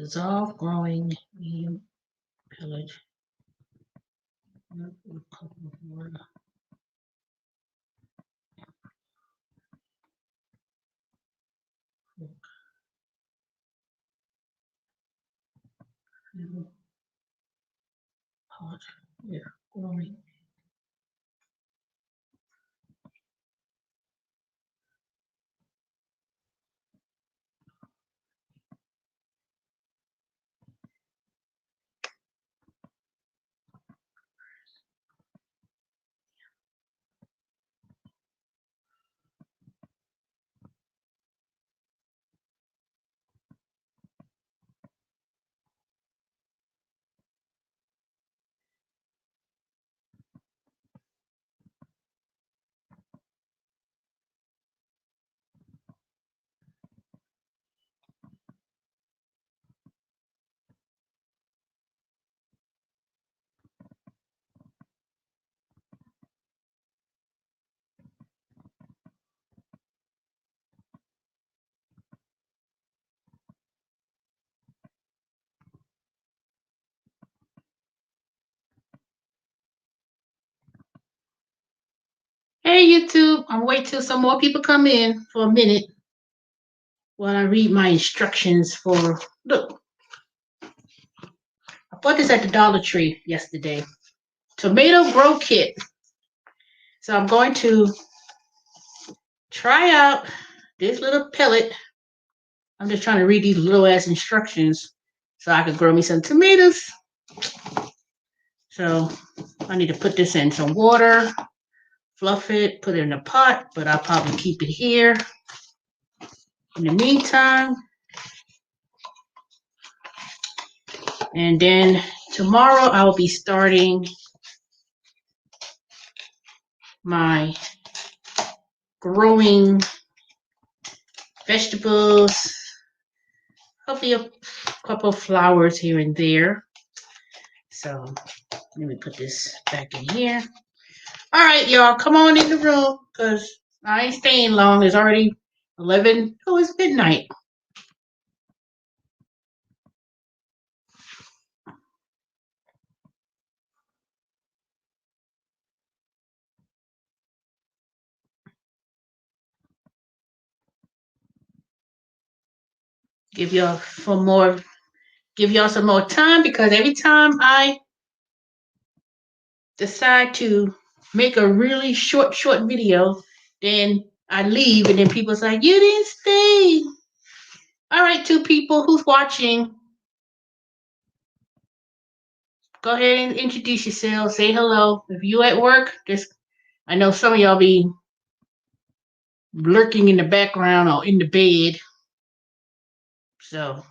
Dissolve growing medium pellet. A cup of water. Pot. Yeah, growing. Hey YouTube, I'm waiting till some more people come in for a minute while I read my instructions for. Look, I bought this at the Dollar Tree yesterday. Tomato grow kit. So I'm going to try out this little pellet. I'm just trying to read these little ass instructions so I could grow me some tomatoes. So I need to put this in some water, fluff it, put it in a pot, but I'll probably keep it here. In the meantime, and then tomorrow I'll be starting my growing vegetables, hopefully a couple of flowers here and there. So let me put this back in here. All right, y'all, come on in the room because I ain't staying long. It's already 11. Oh, it's midnight. Give y'all some more time because every time I decide to make a really short video, then I leave and then people's like, you didn't stay. All right, 2 people who's watching, go ahead and introduce yourself. Say hello. If you at work, just I know some of y'all be lurking in the background or in the bed. So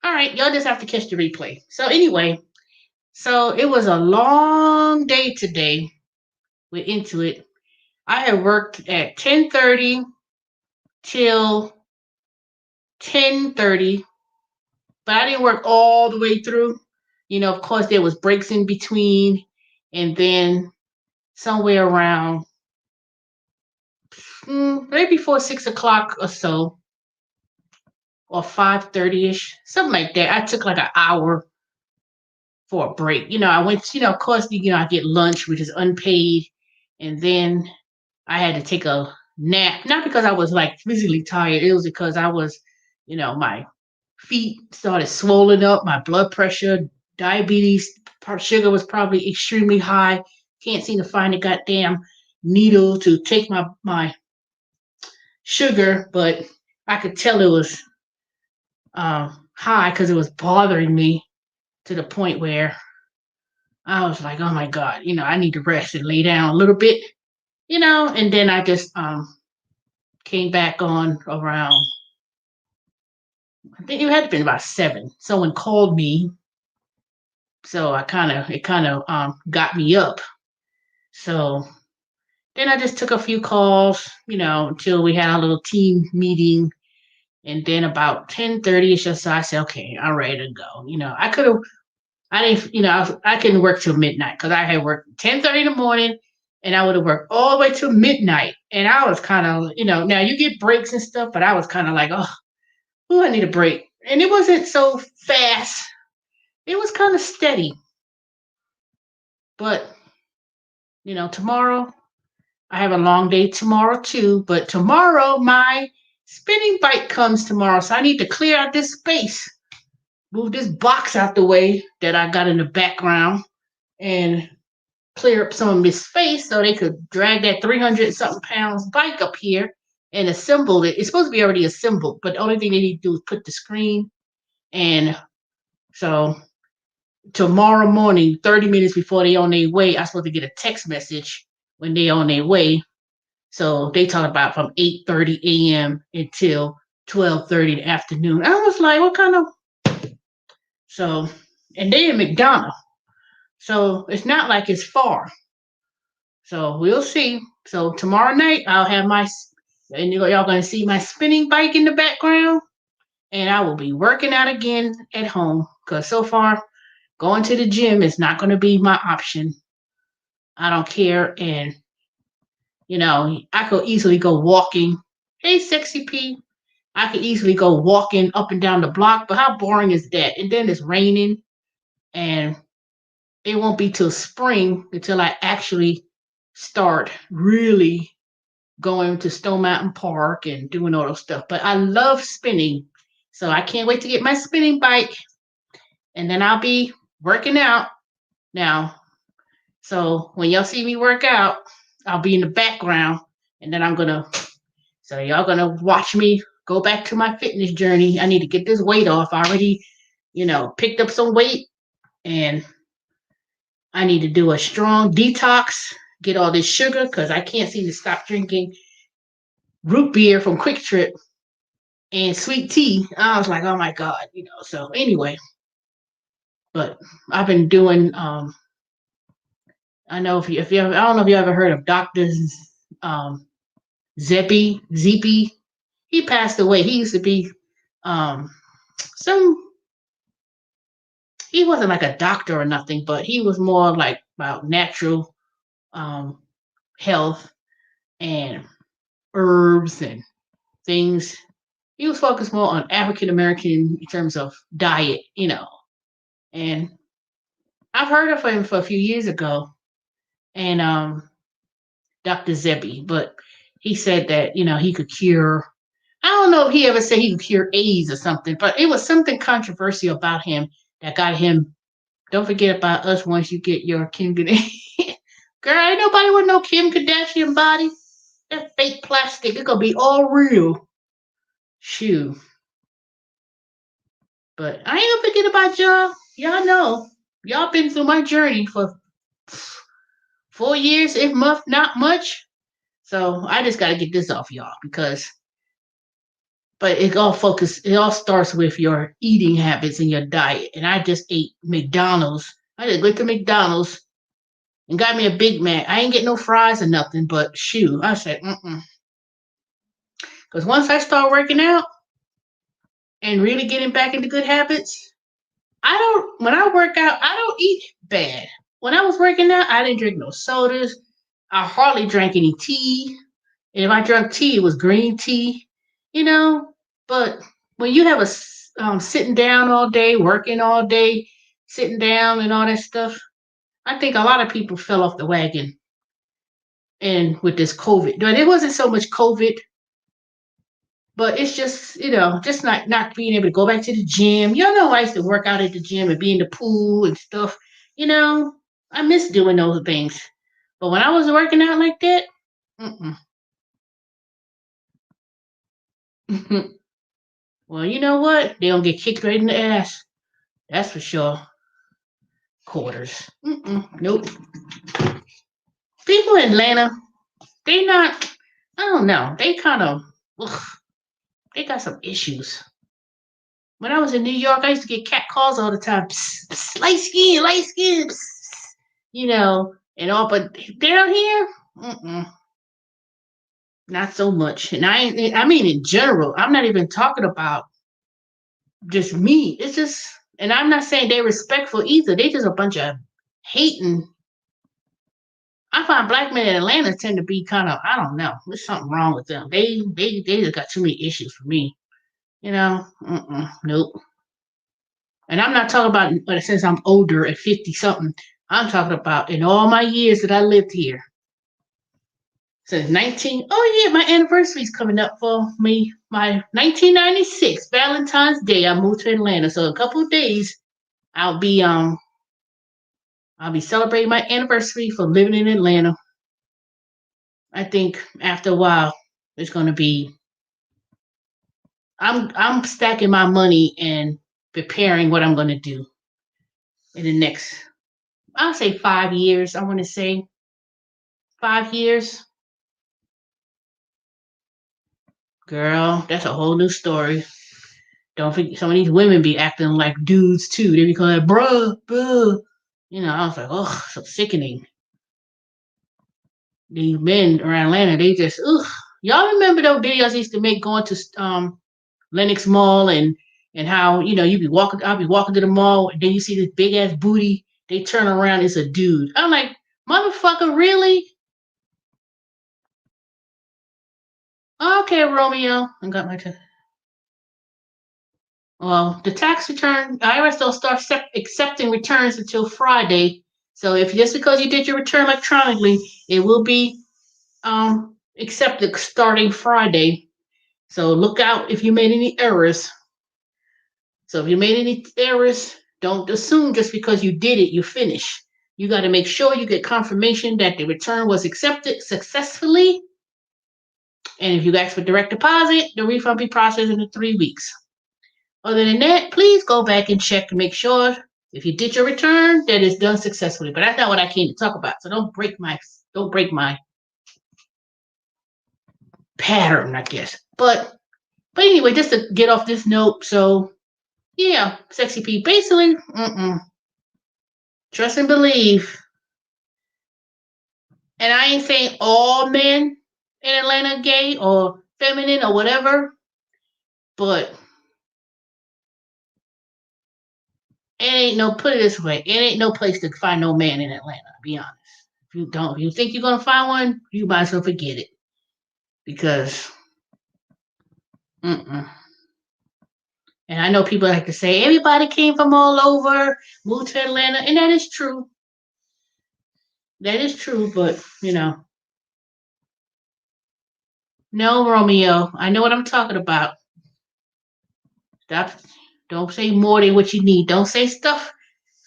all right, y'all just have to catch the replay. So anyway, so it was a long day today with Intuit. I had worked at 10:30 till 10:30, but I didn't work all the way through. You know, of course, there was breaks in between, and then somewhere around right before 6 o'clock or so, or 5:30ish, something like that. I took like an hour for a break. You know, I went. You know, of course, I get lunch, which is unpaid, and then I had to take a nap. Not because I was like physically tired. It was because I was, my feet started swelling up, my blood pressure, diabetes, sugar was probably extremely high. Can't seem to find a goddamn needle to take my sugar, but I could tell it was high because it was bothering me to the point where I was like, oh my God, I need to rest and lay down a little bit, and then I just came back on around, I think it had been about 7. Someone called me, so it kind of got me up. So then I just took a few calls, until we had our little team meeting. And then about 10:30ish or so, I said, okay, I'm ready to go. I couldn't work till midnight because I had worked 10:30 in the morning and I would have worked all the way till midnight. And I was kind of, now you get breaks and stuff, but I was kind of like, oh, Ooh, I need a break. And it wasn't so fast. It was kind of steady. But, tomorrow, I have a long day tomorrow too. But tomorrow, my spinning bike comes tomorrow. So I need to clear out this space, move this box out the way that I got in the background, and clear up some of this space so they could drag that 300 something pounds bike up here and assemble it. It's supposed to be already assembled, but the only thing they need to do is put the screen. And so tomorrow morning, 30 minutes before they on their way, I'm supposed to get a text message when they on their way. So they talk about from 8:30 a.m. until 12:30 in the afternoon. I was like, what kind of so and they in McDonough. So it's not like it's far. So we'll see. So tomorrow night I'll have and y'all gonna see my spinning bike in the background, and I will be working out again at home because so far going to the gym is not going to be my option. I don't care, and I could easily go walking. Hey, sexy P. I could easily go walking up and down the block, but how boring is that? And then it's raining, and it won't be till spring until I actually start really going to Stone Mountain Park and doing all those stuff. But I love spinning. So I can't wait to get my spinning bike. And then I'll be working out now. So when y'all see me work out, I'll be in the background. And then so y'all gonna watch me go back to my fitness journey. I need to get this weight off. I already, picked up some weight, and I need to do a strong detox, get all this sugar because I can't seem to stop drinking root beer from Quick Trip and sweet tea. I was like, oh my God, So anyway, but I've been doing. I know if you ever, I don't know if you ever heard of Doctor Zeppy. He passed away. He used to be um, some. He wasn't like a doctor or nothing, but he was more like about natural um, health and herbs and things. He was focused more on African American in terms of diet, And I've heard of him for a few years ago, and Dr. Zeppy, but he said that he could cure. I don't know if he ever said he could cure AIDS or something, but it was something controversial about him that got him. Don't forget about us once you get your Kim Kardashian. Girl, ain't nobody with no Kim Kardashian body. That fake plastic, it's gonna be all real. Shoo. But I ain't gonna forget about y'all. Y'all know. Y'all been through my journey for 4 years, if not much. So I just gotta get this off y'all but it all starts with your eating habits and your diet. And I just ate McDonald's. I just went to McDonald's and got me a Big Mac. I ain't get no fries or nothing, but shoot, I said, Because once I start working out and really getting back into good habits, when I work out, I don't eat bad. When I was working out, I didn't drink no sodas. I hardly drank any tea. And if I drank tea, it was green tea, But when you have sitting down all day, working all day, sitting down and all that stuff, I think a lot of people fell off the wagon. And with this COVID, but it wasn't so much COVID, but it's just just not being able to go back to the gym. I used to work out at the gym and be in the pool and stuff. I miss doing those things. But when I was working out like that, well, you know what? They don't get kicked right in the ass. That's for sure. Quarters. Nope. People in Atlanta, they not. I don't know. They kind of. They got some issues. When I was in New York, I used to get cat calls all the time. Psst, psst, light skin, and all. But down here, not so much. And I mean, in general, I'm not even talking about just me. It's just, and I'm not saying they're respectful either. They just a bunch of hating. I find black men in Atlanta tend to be kind of, I don't know, there's something wrong with them. They just got too many issues for me. Nope. And I'm not talking about, but since I'm older at 50 something, I'm talking about in all my years that I lived here. Since 19, oh yeah, my anniversary's coming up for me. My 1996 Valentine's Day, I moved to Atlanta. So a couple of days, I'll be um I'll be celebrating my anniversary for living in Atlanta. I think after a while, it's gonna be. I'm stacking my money and preparing what I'm gonna do in the next. I'll say 5 years. I want to say 5 years. Girl, that's a whole new story. Don't forget, some of these women be acting like dudes too. They be calling, bruh, bruh. I was like, oh, so sickening. These men around Atlanta, they just, ugh. Y'all remember those videos I used to make going to Lenox Mall and how you be walking, I'll be walking to the mall, and then you see this big ass booty. They turn around, it's a dude. I'm like, motherfucker, really? Okay, Romeo, I got my. Well, the tax return, IRS don't start accepting returns until Friday. So if just because you did your return electronically, it will be accepted starting Friday. So look out if you made any errors. So if you made any errors, don't assume just because you did it, you finish. You got to make sure you get confirmation that the return was accepted successfully. And if you ask for direct deposit, the refund be processed in 3 weeks. Other than that, please go back and check to make sure if you did your return that it's done successfully. But that's not what I came to talk about. So don't break my pattern, I guess. But anyway, just to get off this note, so yeah, Sexy P, basically, trust and believe. And I ain't saying all men in Atlanta gay or feminine or whatever, but it ain't no, put it this way, it ain't no place to find no man in Atlanta, to be honest. If you think you're gonna find one, you might as well forget it. Because mm-mm. And I know people like to say everybody came from all over, moved to Atlanta, and that is true. That is true, but no, Romeo, I know what I'm talking about. Stop. Don't say more than what you need. Don't say stuff.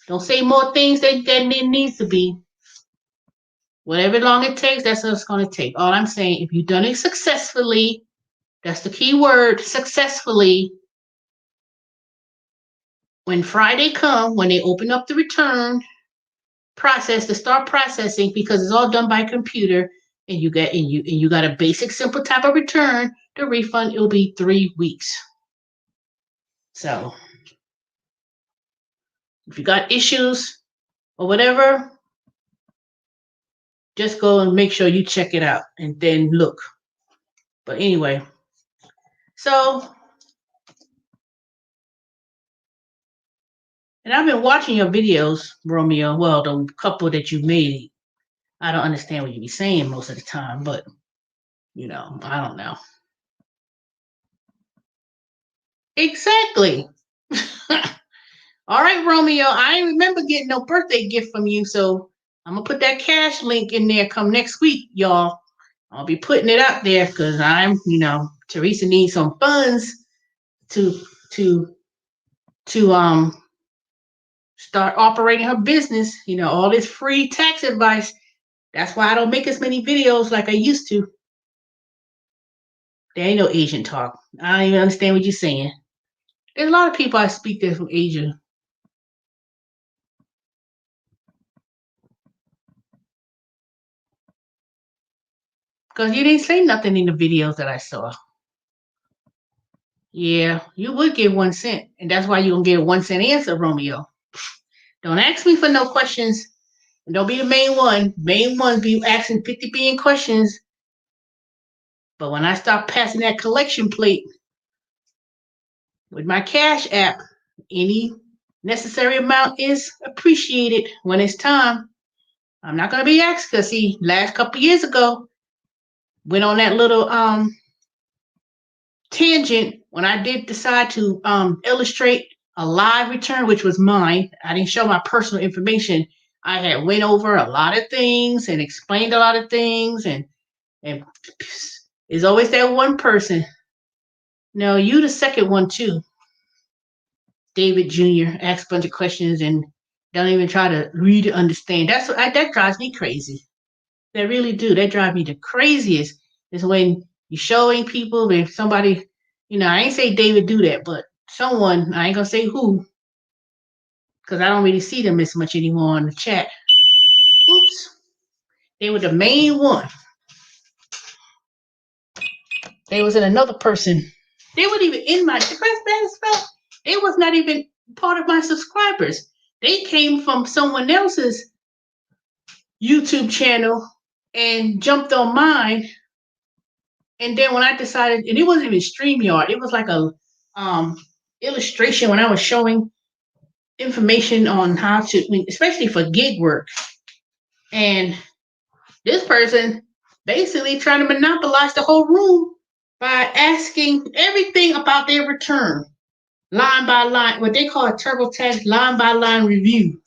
Don't say more things than it needs to be. Whatever long it takes, that's what it's going to take. All I'm saying, if you've done it successfully, that's the key word, successfully. When Friday come, when they open up the return process to start processing, because it's all done by computer, and you got a basic simple type of return, the refund will be 3 weeks. So if you got issues or whatever, just go and make sure you check it out and then look. But anyway, so, and I've been watching your videos, Romeo. Well, the couple that you made, I don't understand what you be saying most of the time, but I don't know. Exactly. All right, Romeo. I ain't remember getting no birthday gift from you, so I'm gonna put that cash link in there come next week, y'all. I'll be putting it up there because Teresa needs some funds to to to start operating her business. All this free tax advice. That's why I don't make as many videos like I used to. There ain't no Asian talk. I don't even understand what you're saying. There's a lot of people I speak there from Asia. Because you didn't say nothing in the videos that I saw. Yeah, you would give 1 cent. And that's why you're going to get a 1 cent answer, Romeo. Don't ask me for no questions. And don't be the main one. Main one be asking 50 billion questions. But when I start passing that collection plate with my Cash App, any necessary amount is appreciated when it's time. I'm not going to be asked because, see, last couple years ago, went on that little tangent, when I did decide to illustrate a live return, which was mine, I didn't show my personal information. I had went over a lot of things and explained a lot of things, and there's always that one person. No, you the second one too. David Jr. asks a bunch of questions and don't even try to read or understand. That drives me crazy. They really do. That drives me the craziest. Is when you're showing people if somebody, I ain't say David do that, but someone, I ain't gonna say who, because I don't really see them as much anymore in the chat. Oops. They were the main one. They was in another person. They weren't even in my they was not even part of my subscribers. They came from someone else's YouTube channel and jumped on mine. And then when I decided, and it wasn't even StreamYard, it was like a illustration when I was showing information on how to, especially for gig work. And this person basically trying to monopolize the whole room by asking everything about their return, line by line, what they call a TurboTax line by line review.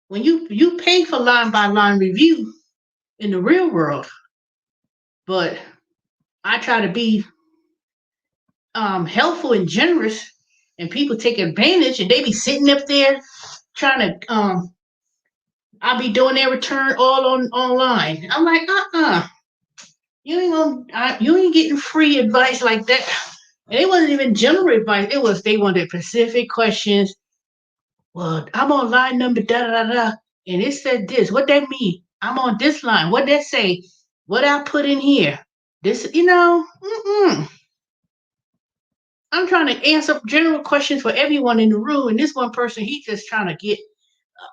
When you pay for line by line review in the real world, but I try to be helpful and generous, and people take advantage, and they be sitting up there trying to I'll be doing their return all online. I'm like, you ain't getting free advice like that. And it wasn't even general advice. They wanted specific questions. Well, I'm on line number da da da, and it said this. What that mean? I'm on this line. What that say? What I put in here? This, I'm trying to answer general questions for everyone in the room, and this one person, he's just trying to get.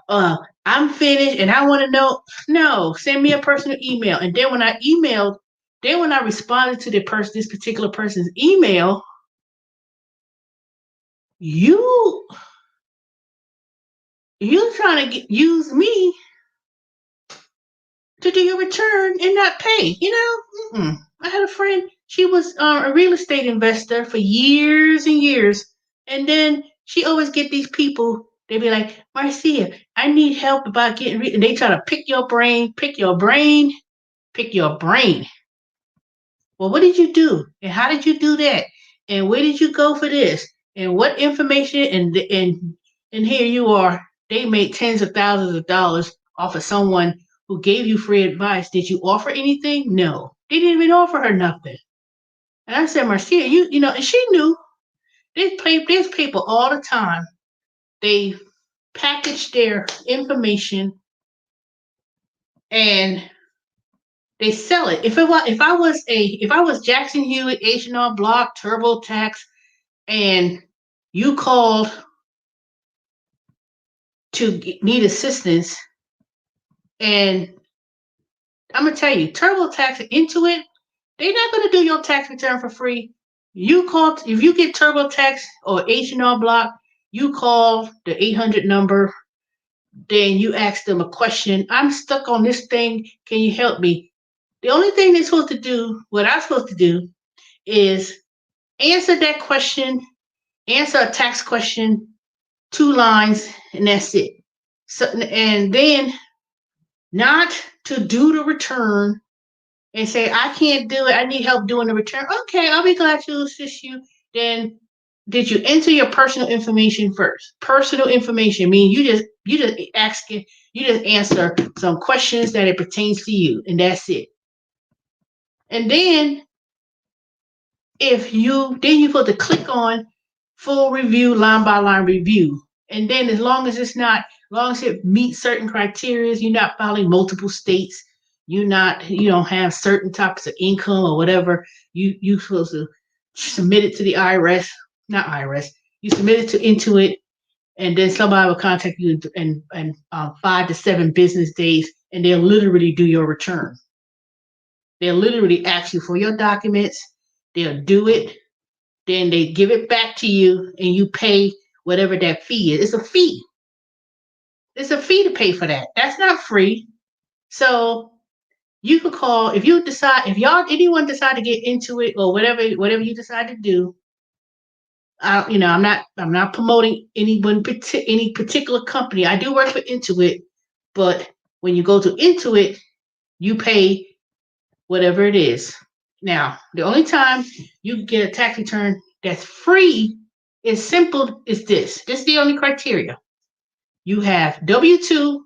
I'm finished, and I want to know. No, send me a personal email, and then when I responded to this particular person's email, you trying to use me to do your return and not pay. I had a friend. She was a real estate investor for years and years, and then she always get these people. They be like, Marcia, I need help about getting. And they try to pick your brain. Well, what did you do? And how did you do that? And where did you go for this? And what information? And here you are. They made tens of thousands of dollars off of someone who gave you free advice. Did you offer anything? No. They didn't even offer her nothing. And I said, Marcia, and she knew. There's people all the time. They package their information and they sell it. If I was Jackson Hewitt, H&R Block, TurboTax, and you called to need assistance, and I'm gonna tell you, TurboTax, Intuit, they're not gonna do your tax return for free. If you get TurboTax or H&R Block, you call the 800 number, then you ask them a question. I'm stuck on this thing. Can you help me? The only thing they're supposed to do, what I'm supposed to do, is answer that question, answer a tax question, 2 lines, and that's it. So, and then not to do the return and say, I can't do it, I need help doing the return. Okay, I'll be glad to assist you. Then did you enter your personal information first? Personal information means you just answer some questions that it pertains to you, and that's it. And then you're supposed to click on full review, line by line review. And then as long as it meets certain criteria, you're not filing multiple states, you don't have certain types of income or whatever, you supposed to submit it to the IRS, not IRS, you submit it to Intuit, and then somebody will contact you in 5 to 7 business days, and they'll literally do your return. They'll literally ask you for your documents, they'll do it, then they give it back to you, and you pay whatever that fee is. It's a fee. It's a fee to pay for that. That's not free. So You can call if you decide if anyone decide to get into it or whatever you decide to do. I'm not promoting any particular company. I do work for Intuit, but when you go to Intuit, you pay whatever it is. Now, the only time you get a tax return that's free is simple is this. This is the only criteria. You have W-2,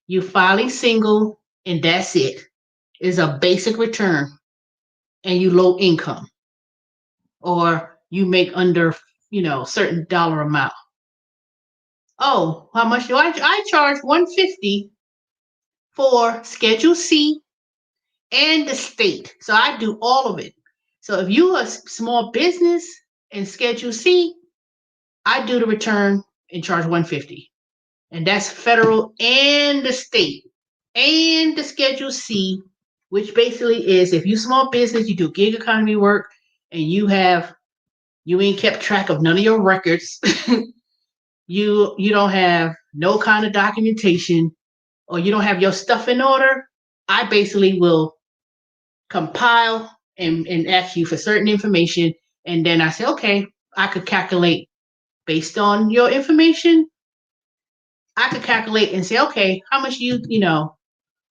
you filing single, and that's it. Is a basic return, and you low income, or you make under, certain dollar amount. Oh, how much do I charge 150 for Schedule C and the state. So I do all of it. So if you are a small business and Schedule C, I do the return and charge 150. And that's federal and the state and the Schedule C, which basically is if you small business, you do gig economy work, and you ain't kept track of none of your records. You don't have no kind of documentation, or you don't have your stuff in order. I basically will compile and ask you for certain information, and then I say, okay, I could calculate based on your information. I could calculate and say, okay, how much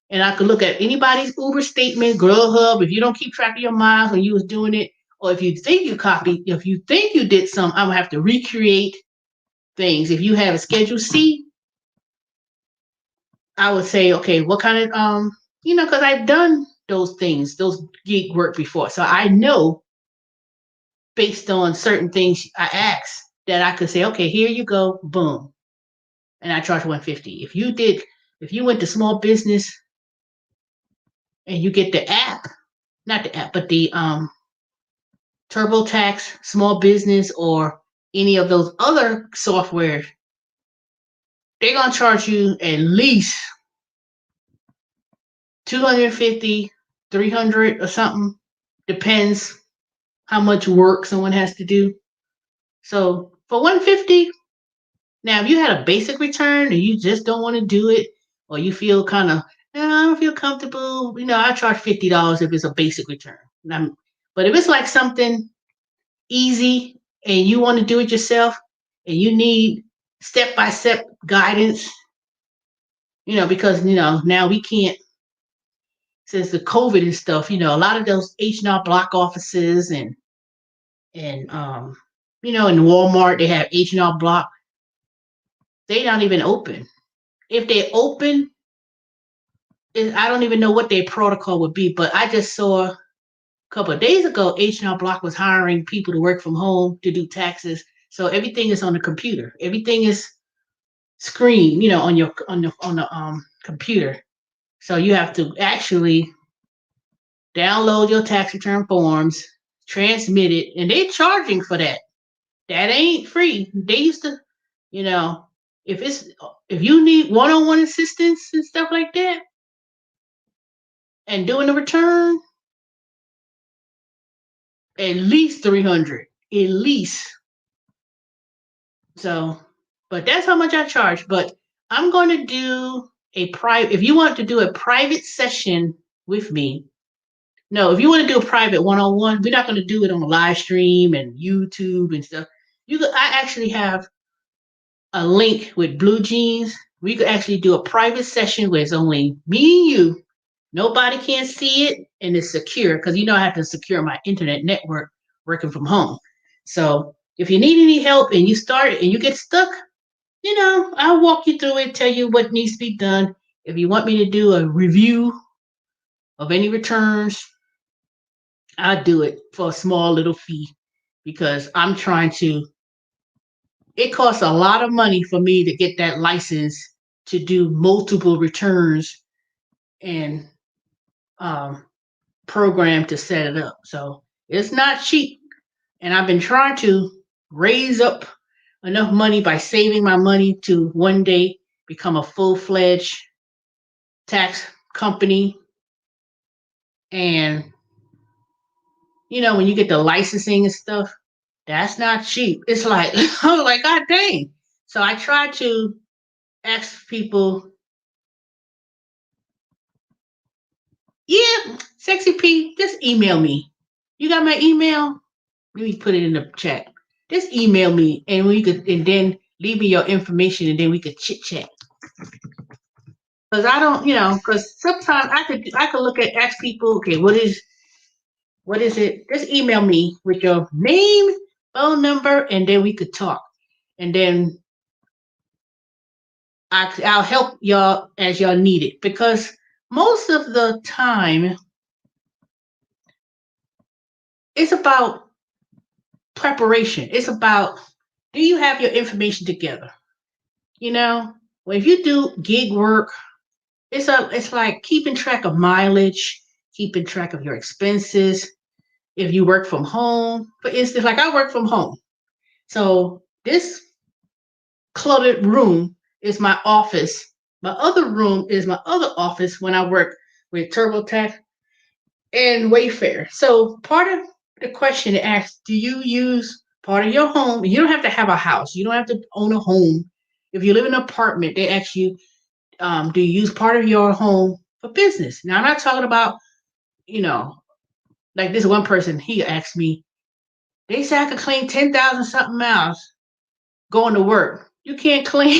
and I could look at anybody's Uber statement, Grubhub. If you don't keep track of your miles when you was doing it, or if you think you did some, I'm gonna have to recreate things. If you have a Schedule C, I would say, okay, what kind of because I've done those things, those gig work before, so I know based on certain things I ask that I could say, okay, here you go, boom, and I charge 150. If you went to small business and you get the app, not the app, but the TurboTax small business or any of those other software, they're gonna charge you at least 250, 300 or something. Depends how much work someone has to do. So for 150, now if you had a basic return and you just don't want to do it, or you feel kind of, I don't feel comfortable, I charge $50 if it's a basic return. But if it's like something easy and you want to do it yourself and you need step-by-step guidance, because now we can't, since the COVID and stuff, a lot of those H&R Block offices and in Walmart they have H&R Block. They don't even open. If they open, I don't even know what their protocol would be. But I just saw a couple of days ago, H&R Block was hiring people to work from home to do taxes. So everything is on the computer. Everything is screened, on the computer. So you have to actually download your tax return forms, transmit it, and they're charging for that. That ain't free. They used to, if you need one-on-one assistance and stuff like that, and doing the return, at least 300, at least. So, but that's how much I charge. But I'm going to do a private. If you want to do a private session with me, no, if you want to do a private one-on-one, we're not going to do it on a live stream and YouTube and stuff. I actually have a link with Blue Jeans. We could actually do a private session where it's only me and you. Nobody can see it, and it's secure because I have to secure my internet network working from home. So if you need any help and you start and you get stuck, I'll walk you through it, tell you what needs to be done. If you want me to do a review of any returns, I'll do it for a small little fee because I'm trying to. It costs a lot of money for me to get that license to do multiple returns and program to set it up. So it's not cheap. And I've been trying to raise up enough money by saving my money to one day become a full-fledged tax company. And, when you get the licensing and stuff, that's not cheap. It's like, I was like, God dang. So I try to ask people Yeah, Sexy P, just email me. You got my email? Let me put it in the chat. Just email me and we could and then leave me your information and then we could chit chat. Cause I don't, cause sometimes I could look at ask people, okay, what is it? Just email me with your name, phone number, and then we could talk. And then I'll help y'all as y'all need it. Because most of the time it's about preparation. It's about, do you have your information together? You know, well, if you do gig work, it's like keeping track of mileage, keeping track of your expenses. If you work from home, for instance, like I work from home, so this cluttered room is my office. My other room is my other office when I work with TurboTax and Wayfair. So part of the question it asks, do you use part of your home? You don't have to have a house. You don't have to own a home. If you live in an apartment, they ask you, do you use part of your home for business? Now, I'm not talking about, you know, like this one person, he asked me, they say I could claim 10,000 something miles going to work. You can't claim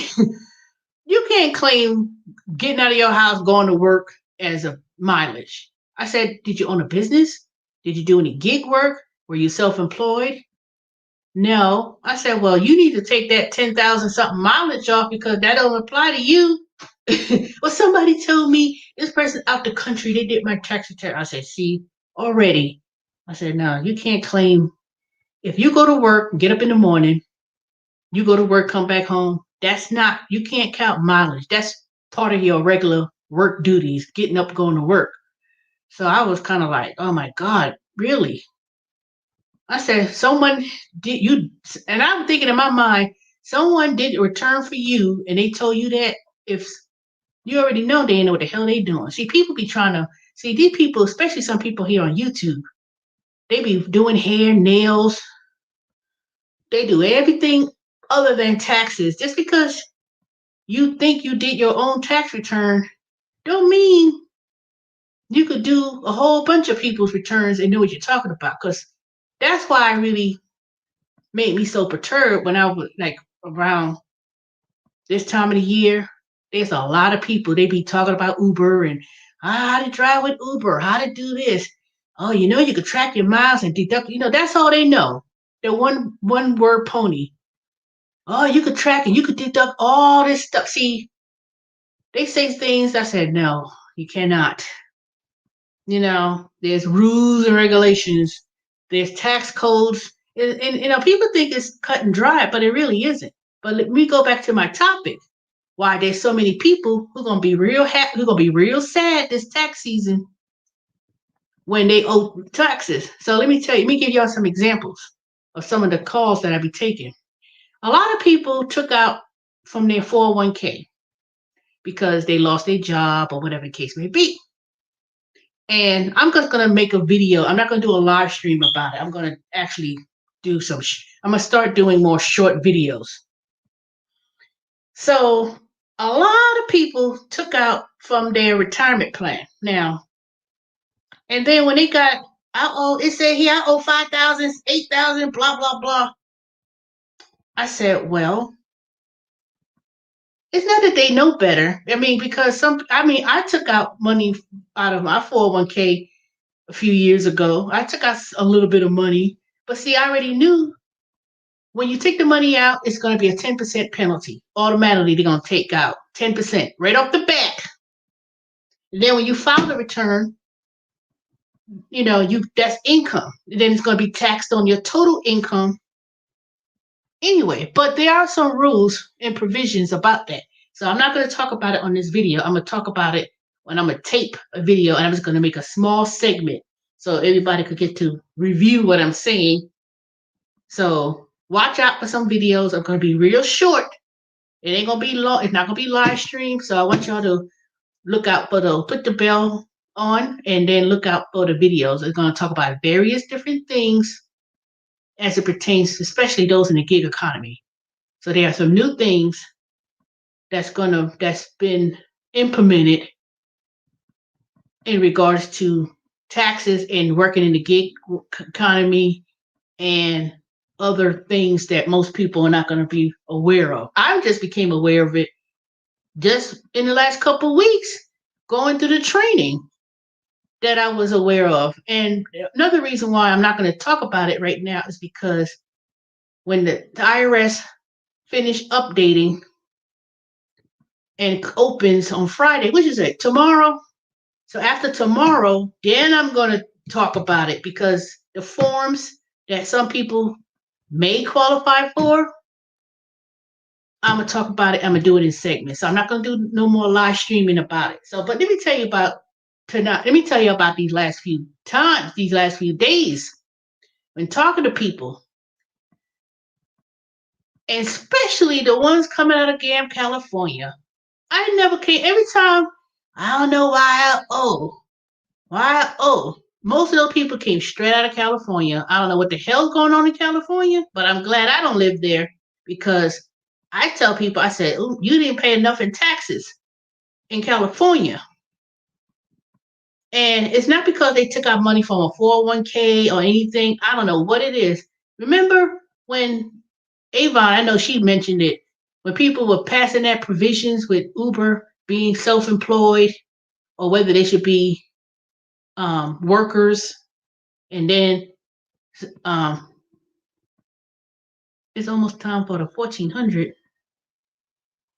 getting out of your house, going to work as a mileage. I said, did you own a business? Did you do any gig work? Were you self employed? No. I said, well, you need to take that 10,000 something mileage off because that don't apply to you. Well, somebody told me this person out the country, they did my tax return. I said, see, already. I said, no, you can't claim. If you go to work, get up in the morning, you go to work, come back home. That's not, you can't count mileage. That's part of your regular work duties, getting up, going to work. So I was kind of like, oh my God, really? I said, someone did you, and I'm thinking in my mind, someone did a return for you and they told you that if you already know they know what the hell they doing. See, people be trying to, see these people, especially some people here on YouTube, they be doing hair, nails, they do everything other than taxes. Just because you think you did your own tax return don't mean you could do a whole bunch of people's returns and know what you're talking about. Because that's why I really made me so perturbed when I was like around this time of the year. There's a lot of people, they be talking about Uber and how to drive with Uber, how to do this. Oh, you could track your miles and deduct, that's all they know. They're one word pony. Oh, you could track and you could deduct all this stuff. See, they say things I said, no, you cannot. There's rules and regulations, there's tax codes, and people think it's cut and dry, but it really isn't. But let me go back to my topic. Why there's so many people who are gonna be real happy, who are gonna be real sad this tax season when they owe taxes. So let me give y'all some examples of some of the calls that I be taking. A lot of people took out from their 401k because they lost their job or whatever the case may be. And I'm just gonna make a video. I'm not gonna do a live stream about it. I'm gonna actually do I'm gonna start doing more short videos. So a lot of people took out from their retirement plan now, and then when they got, it said here I owe 5,000, 8,000, blah blah blah. I said, well, it's not that they know better. I mean, because I took out money out of my 401k a few years ago. I took out a little bit of money, but see, I already knew when you take the money out, it's going to be a 10% penalty. Automatically, they're going to take out 10% right off the bat. And then when you file the return, that's income. And then it's going to be taxed on your total income anyway. But there are some rules and provisions about that. So I'm not going to talk about it on this video. I'm going to talk about it when I'm going to tape a video, and I'm just going to make a small segment so everybody could get to review what I'm saying. So watch out for some videos. I'm going to be real short. It ain't going to be long. It's not going to be live stream. So I want y'all to look out for put the bell on and then look out for the videos. It's going to talk about various different things as it pertains, especially those in the gig economy. So there are some new things that's been implemented in regards to taxes and working in the gig economy and other things that most people are not going to be aware of. I just became aware of it just in the last couple of weeks, going through the training that I was aware of. And another reason why I'm not going to talk about it right now is because when the IRS finished updating and opens on Friday, which is it, tomorrow? So after tomorrow, then I'm going to talk about it because the forms that some people may qualify for, I'm going to talk about it. I'm going to do it in segments. So I'm not going to do no more live streaming about it. So, but let me tell you about tonight. Let me tell you about these last few times, these last few days when talking to people, and especially the ones coming out of Gam, California. I never came every time. I don't know why I owe. Why I owe. Most of those people came straight out of California. I don't know what the hell's going on in California, but I'm glad I don't live there because I tell people, I said, "Ooh, you didn't pay enough in taxes in California." And it's not because they took out money from a 401k or anything. I don't know what it is. Remember when Avon, I know she mentioned it, when people were passing that provisions with Uber being self-employed or whether they should be workers, and then um, it's almost time for the 1400.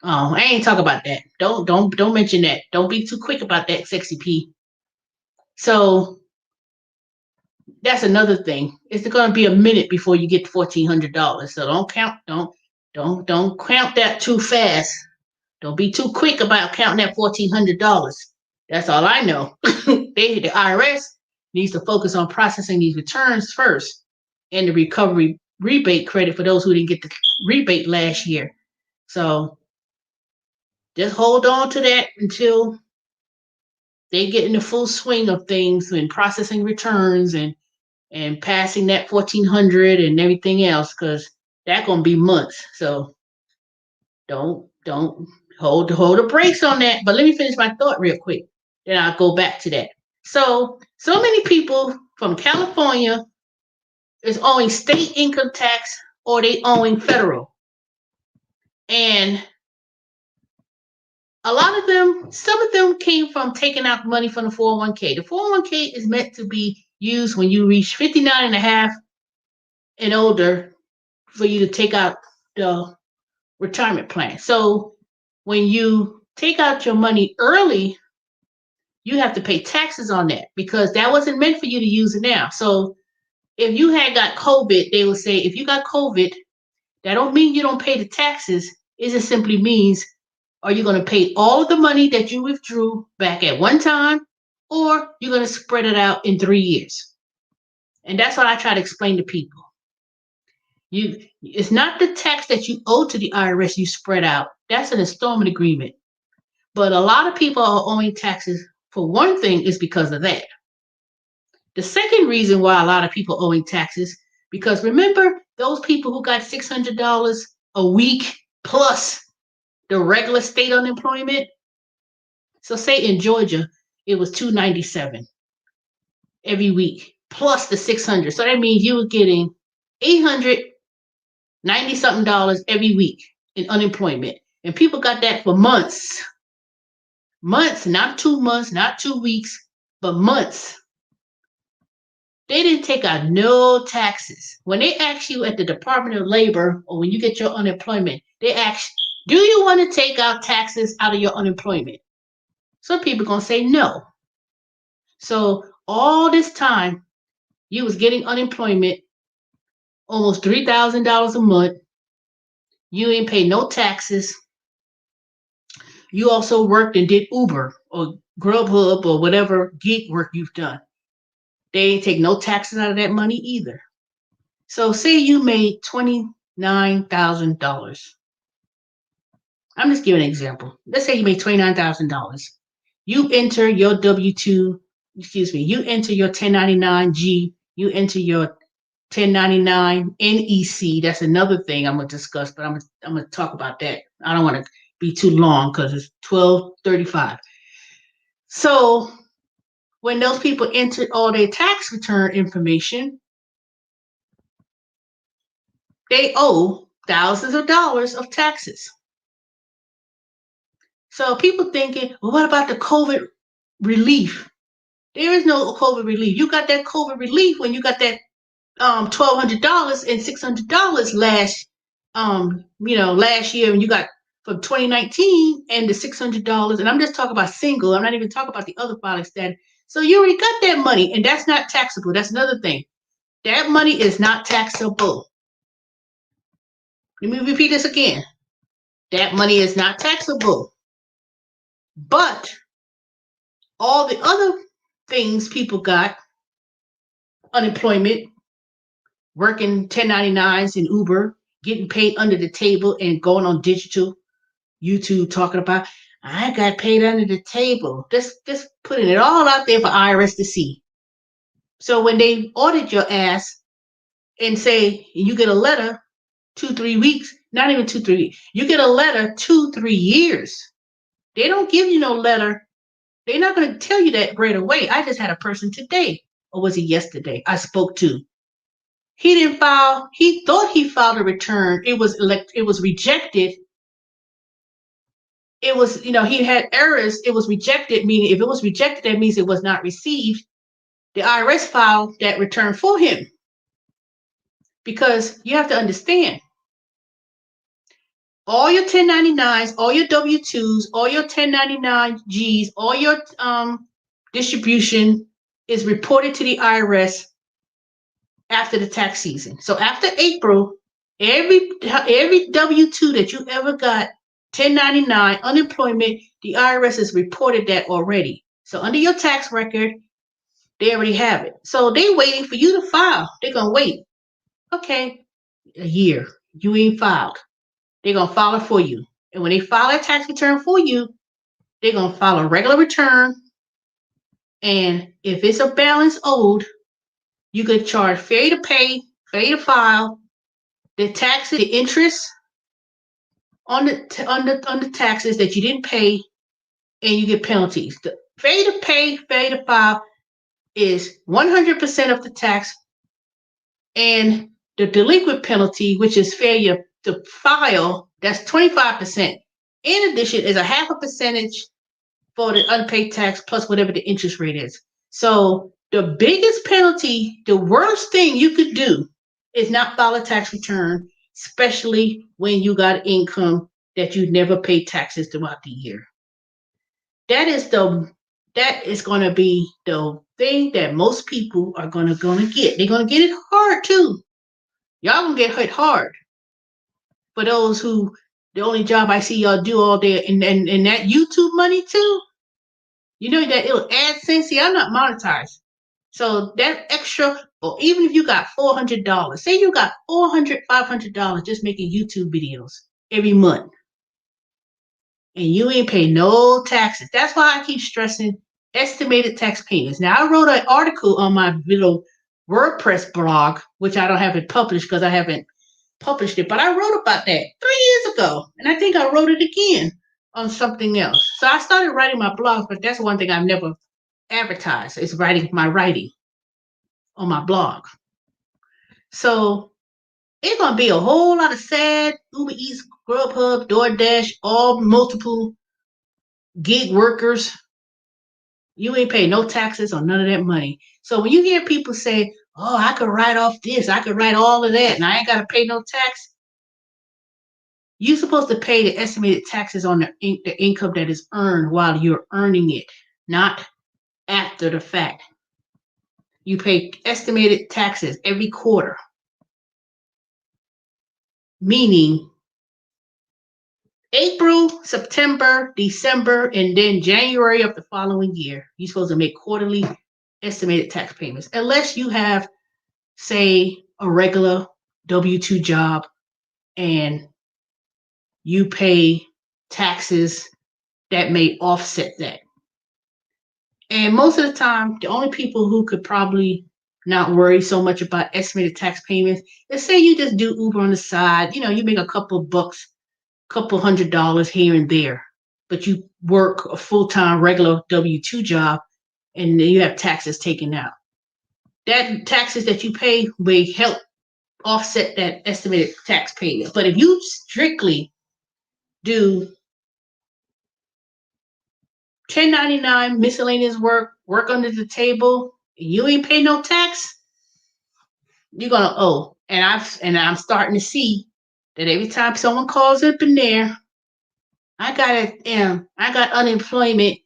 Oh, I ain't talk about that. Don't mention that. Don't be too quick about that, Sexy P. So that's another thing. It's going to be a minute before you get $1,400. So don't count that too fast. Don't be too quick about counting that $1,400. That's all I know. The IRS needs to focus on processing these returns first and the recovery rebate credit for those who didn't get the rebate last year. So just hold on to that until they get in the full swing of things and processing returns and passing that 1,400 and everything else, because that's gonna be months. So don't hold the brakes on that. But let me finish my thought real quick. Then I'll go back to that. So many people from California is owing state income tax or they owing federal. And a lot of them, some of them came from taking out money from the 401k. The 401k is meant to be used when you reach 59 and a half and older for you to take out the retirement plan. So when you take out your money early, you have to pay taxes on that because that wasn't meant for you to use it now. So if you had got COVID, they would say if you got COVID, that don't mean you don't pay the taxes. It just simply means are you going to pay all of the money that you withdrew back at one time, or you're going to spread it out in 3 years? And that's what I try to explain to people. It's not the tax that you owe to the IRS you spread out. That's an installment agreement. But a lot of people are owing taxes. For one thing, is because of that. The second reason why a lot of people owing taxes, because remember those people who got $600 a week plus the regular state unemployment? So say in Georgia, it was $297 every week plus the 600. So that means you were getting $890 something every week in unemployment. And people got that for months. Months, not 2 months, not 2 weeks, but months. They didn't take out no taxes. When they ask you at the Department of Labor or when you get your unemployment, they ask, do you want to take out taxes out of your unemployment? Some people are going to say no. So all this time, you was getting unemployment, almost $3,000 a month. You ain't pay no taxes. You also worked and did Uber or Grubhub or whatever gig work you've done. They ain't take no taxes out of that money either. So say you made $29,000. I'm just giving an example. Let's say you made $29,000. You enter your W-2, you enter your 1099-G, you enter your 1099 NEC. That's another thing I'm going to discuss, but I'm going to talk about that. I don't want to be too long because it's 12:35. So when those people entered all their tax return information, they owe thousands of dollars of taxes. So people thinking, well, what about the COVID relief? There is no COVID relief. You got that COVID relief when you got that $1,200 and $600 last year, and you got from 2019 and the $600. And I'm just talking about single. I'm not even talking about the other filing status. So you already got that money, and that's not taxable. That's another thing. That money is not taxable. Let me repeat this again. That money is not taxable. But all the other things people got, unemployment, working 1099s in Uber, getting paid under the table and going on digital YouTube talking about, I got paid under the table. Just putting it all out there for IRS to see. So when they audit your ass and say you get a letter 2-3 weeks, not even 2-3 weeks, you get a letter 2-3 years. They don't give you no letter. They're not going to tell you that right away. I just had a person today, or was it yesterday, I spoke to. He didn't file. He thought he filed a return. It was rejected. It was, he had errors. It was rejected, meaning if it was rejected, that means it was not received. The IRS filed that return for him. Because you have to understand, all your 1099s, all your W-2s, all your 1099-Gs, all your distribution is reported to the IRS after the tax season. So after April, every W-2 that you ever got, 1099, unemployment, the IRS has reported that already. So under your tax record, they already have it. So they're waiting for you to file. They're going to wait. Okay, a year. You ain't filed. They're going to file it for you. And when they file a tax return for you, they're going to file a regular return. And if it's a balance owed, you could charge failure to pay, failure to file, the taxes, the interest on the taxes that you didn't pay, and you get penalties. The failure to pay, failure to file is 100% of the tax, and the delinquent penalty, which is failure to file, that's 25%. In addition, is a 0.5% for the unpaid tax plus whatever the interest rate is. So the biggest penalty, the worst thing you could do is not file a tax return, especially when you got income that you never paid taxes throughout the year. That is going to be the thing that most people are going to get. They're going to get it hard too. Y'all going to get hit hard. For those who, the only job I see y'all do all day, and that YouTube money too, that it'll add sense. See, I'm not monetized. So that extra, or even if you got $400, say you got $400, $500 just making YouTube videos every month, and you ain't pay no taxes. That's why I keep stressing estimated tax payments. Now, I wrote an article on my little WordPress blog, which I don't have it published because I haven't published it, but I wrote about that 3 years ago, and I think I wrote it again on something else. So I started writing my blog, but that's one thing I've never advertised, is writing on my blog. So it's going to be a whole lot of sad Uber Eats, Grubhub, DoorDash, all multiple gig workers. You ain't pay no taxes on none of that money. So when you hear people say, oh, I could write off this, I could write all of that, and I ain't got to pay no tax, you're supposed to pay the estimated taxes on the income that is earned while you're earning it, not after the fact. You pay estimated taxes every quarter, meaning April, September, December, and then January of the following year. You're supposed to make quarterly estimated tax payments, unless you have, say, a regular W-2 job and you pay taxes that may offset that. And most of the time, the only people who could probably not worry so much about estimated tax payments is, say you just do Uber on the side, you make a couple of bucks, couple $100 here and there, but you work a full-time regular W-2 job and then you have taxes taken out. That taxes that you pay will help offset that estimated tax payment. But if you strictly do 1099 miscellaneous work under the table, you ain't pay no tax, you're gonna owe. And I'm starting to see that every time someone calls up in there, I got unemployment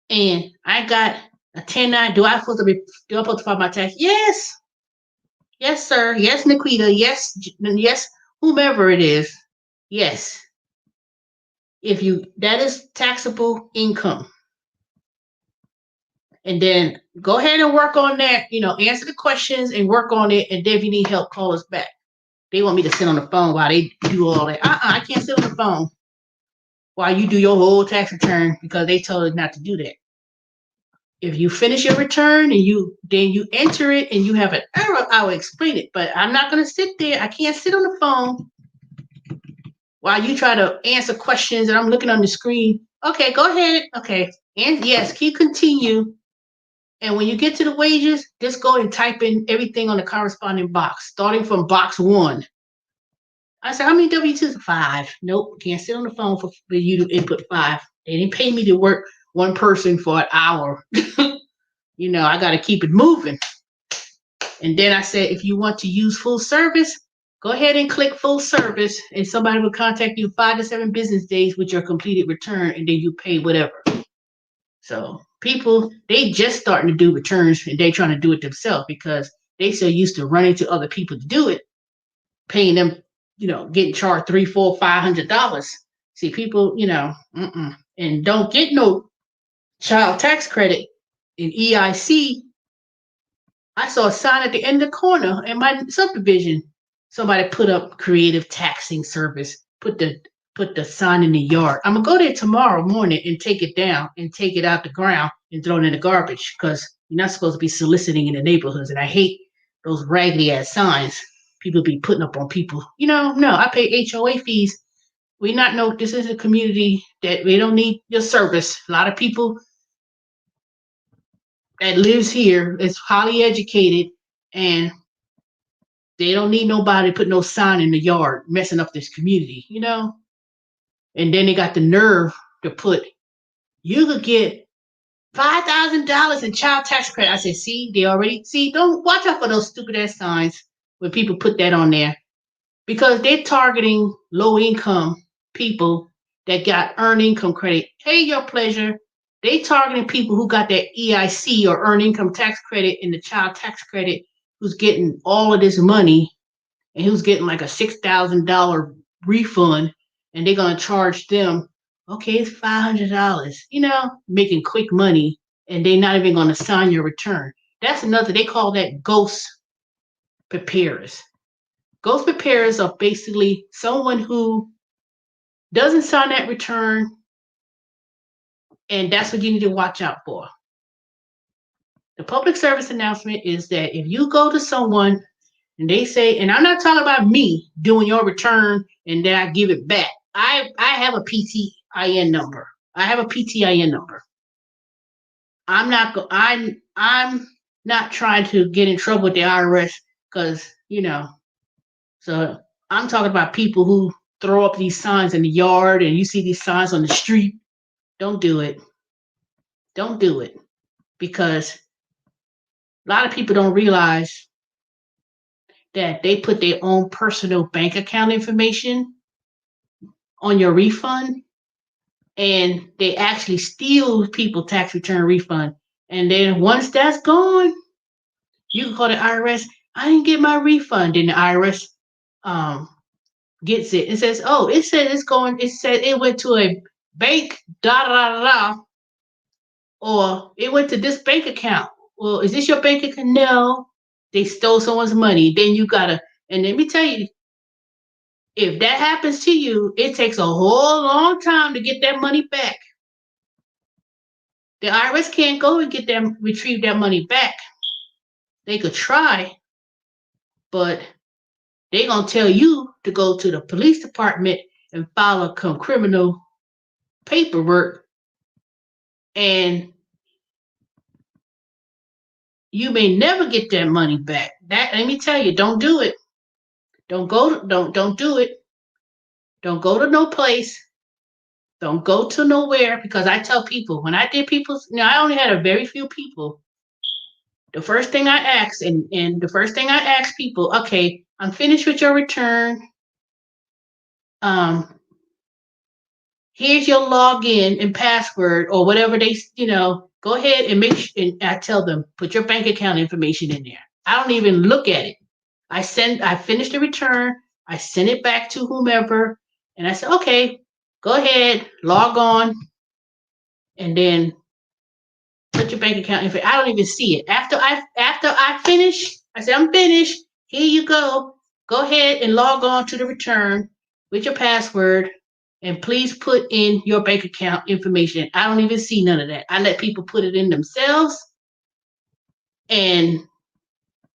and I got a 10-9. Do I supposed to file my tax? Yes. Yes, sir. Yes, Nikita. Yes, whomever it is. Yes. If you that is taxable income. And then go ahead and work on that, answer the questions and work on it. And then if you need help, call us back. They want me to sit on the phone while they do all that. I can't sit on the phone while you do your whole tax return because they told us not to do that. If you finish your return and you enter it and you have an error, I will explain it. But I'm not gonna sit there. I can't sit on the phone while you try to answer questions and I'm looking on the screen. Okay, go ahead. Okay. And yes, keep continue. And when you get to the wages, just go and type in everything on the corresponding box, starting from box 1. I said, how many W-2s? 5. Nope, can't sit on the phone for you to input 5. They didn't pay me to work one person for an hour. I got to keep it moving. And then I said, if you want to use full service, go ahead and click full service, and somebody will contact you 5 to 7 business days with your completed return, and then you pay whatever. So people, they just starting to do returns, and they trying to do it themselves because they so used to running to other people to do it, paying them, getting charged $300, $400, $500. See, people, and don't get no child tax credit in EIC. I saw a sign at the end of the corner in my subdivision. Somebody put up creative taxing service, put the sign in the yard. I'm gonna go there tomorrow morning and take it down and take it out the ground and throw it in the garbage because you're not supposed to be soliciting in the neighborhoods. And I hate those raggedy ass signs people be putting up on people. No, I pay HOA fees. This is a community that we don't need your service. A lot of people that lives here is highly educated and they don't need nobody to put no sign in the yard messing up this community, And then they got the nerve to put, you could get $5,000 in child tax credit. I said, don't watch out for those stupid ass signs when people put that on there because they're targeting low income people that got earned income credit. Hey, your pleasure. They targeting people who got that EIC or earned income tax credit and the child tax credit who's getting all of this money and who's getting like a $6,000 refund and they're going to charge them, okay, it's $500, making quick money and they're not even going to sign your return. That's another, they call that ghost preparers. Ghost preparers are basically someone who doesn't sign that return, and that's what you need to watch out for. The public service announcement is that if you go to someone and they say, and I'm not talking about me doing your return and then I give it back. I have a PTIN number. I'm not trying to get in trouble with the IRS because, so I'm talking about people who throw up these signs in the yard and you see these signs on the street. Don't do it. Don't do it because a lot of people don't realize that they put their own personal bank account information on your refund and they actually steal people's tax return refund. And then once that's gone, you can call the IRS. I didn't get my refund. Then the IRS gets it and says, oh, it said it went to a bank, da da da, or it went to this bank account. Well, is this your bank account? No, they stole someone's money. Then you gotta, and let me tell you, if that happens to you, it takes a whole long time to get that money back. The IRS can't go and retrieve that money back. They could try, but they're gonna tell you to go to the police department and file a criminal paperwork, and you may never get that money back. That, let me tell you, don't do it. Don't do it. Don't go to no place. Don't go to nowhere, because I tell people, when I did people's, I only had a very few people. The first thing I asked, and the first thing I asked people, okay, I'm finished with your return. Um, Here's your login and password or whatever they, go ahead and make sure, and I tell them, put your bank account information in there. I don't even look at it. I finished the return, I send it back to whomever, and I said, okay, go ahead, log on, and then put your bank account information. I don't even see it. After I finish, I said, I'm finished. Here you go. Go ahead and log on to the return with your password, and please put in your bank account information. I don't even see none of that. I let people put it in themselves and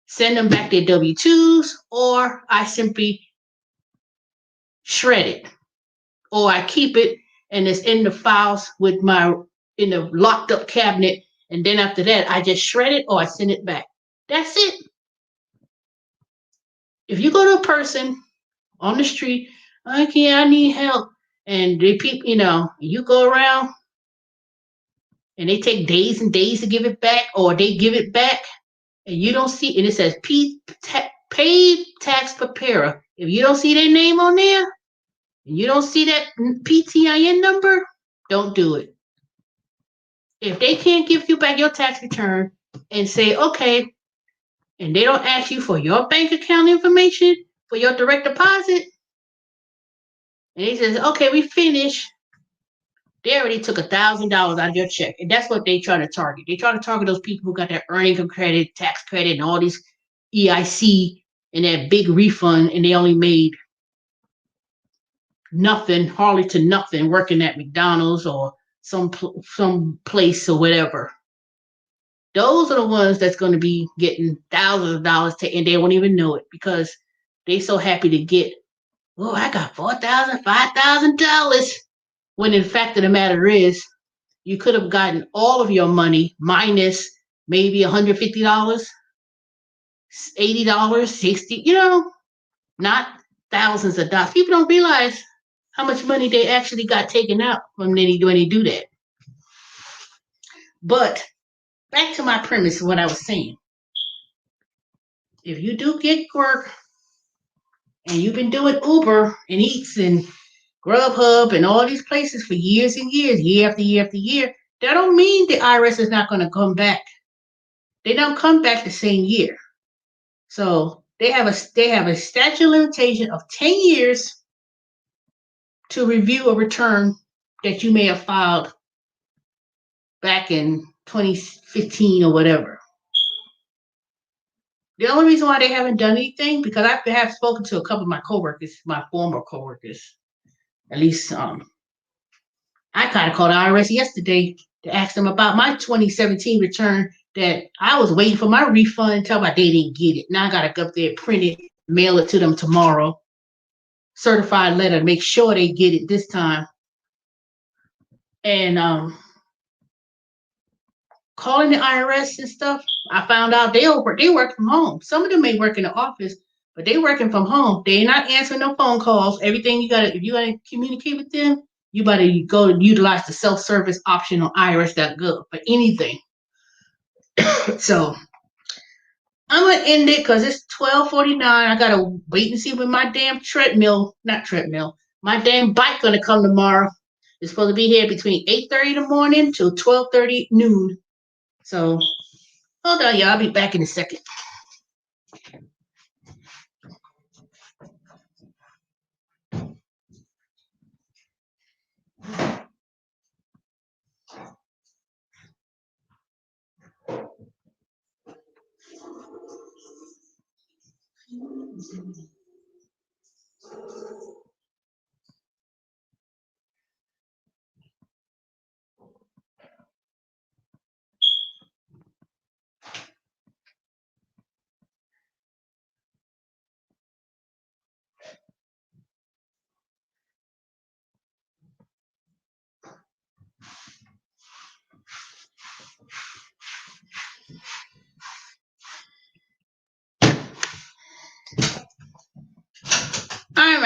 send them back their W-2s, or I simply shred it, or I keep it and it's in the files with in the locked up cabinet. And then after that, I just shred it or I send it back. That's it. If you go to a person on the street, okay, I need help, and they people, you go around and they take days and days to give it back, or they give it back, and you don't see, and it says paid tax preparer. If you don't see their name on there, and you don't see that PTIN number, don't do it. If they can't give you back your tax return and say, okay, and they don't ask you for your bank account information for your direct deposit, and he says, okay, we finished, they already took $1,000 out of your check. And that's what they try to target. They try to target those people who got their earning credit, tax credit, and all these EIC and that big refund, and they only made nothing, hardly to nothing, working at McDonald's or some place or whatever. Those are the ones that's going to be getting thousands of dollars, and they won't even know it, because they so happy to get, oh, I got $4,000, $5,000. When in fact of the matter is, you could have gotten all of your money minus maybe $150, $80, 60, not thousands of dollars. People don't realize how much money they actually got taken out when they do that. But back to my premise of what I was saying. If you do get work and you've been doing Uber and Eats and Grubhub and all these places for years and years, year after year after year, that don't mean the IRS is not going to come back. They don't come back the same year. So they have a statute of limitation of 10 years to review a return that you may have filed back in 2015 or whatever. The only reason why they haven't done anything, because I have spoken to a couple of my coworkers, my former coworkers, at least I kind of called the IRS yesterday to ask them about my 2017 return, that I was waiting for my refund, tell me they didn't get it. Now I got to go up there, print it, mail it to them tomorrow. Certified letter, make sure they get it this time. And calling the IRS and stuff, I found out they work from home. Some of them may work in the office, but they working from home. They're not answering no phone calls. Everything if you gotta communicate with them, you better go utilize the self-service option on irs.gov for anything. So I'm gonna end it because it's 12:49. I gotta wait and see when my damn my damn bike gonna come tomorrow. It's supposed to be here between 8:30 in the morning till 12:30 noon. So hold on, y'all. I'll be back in a second.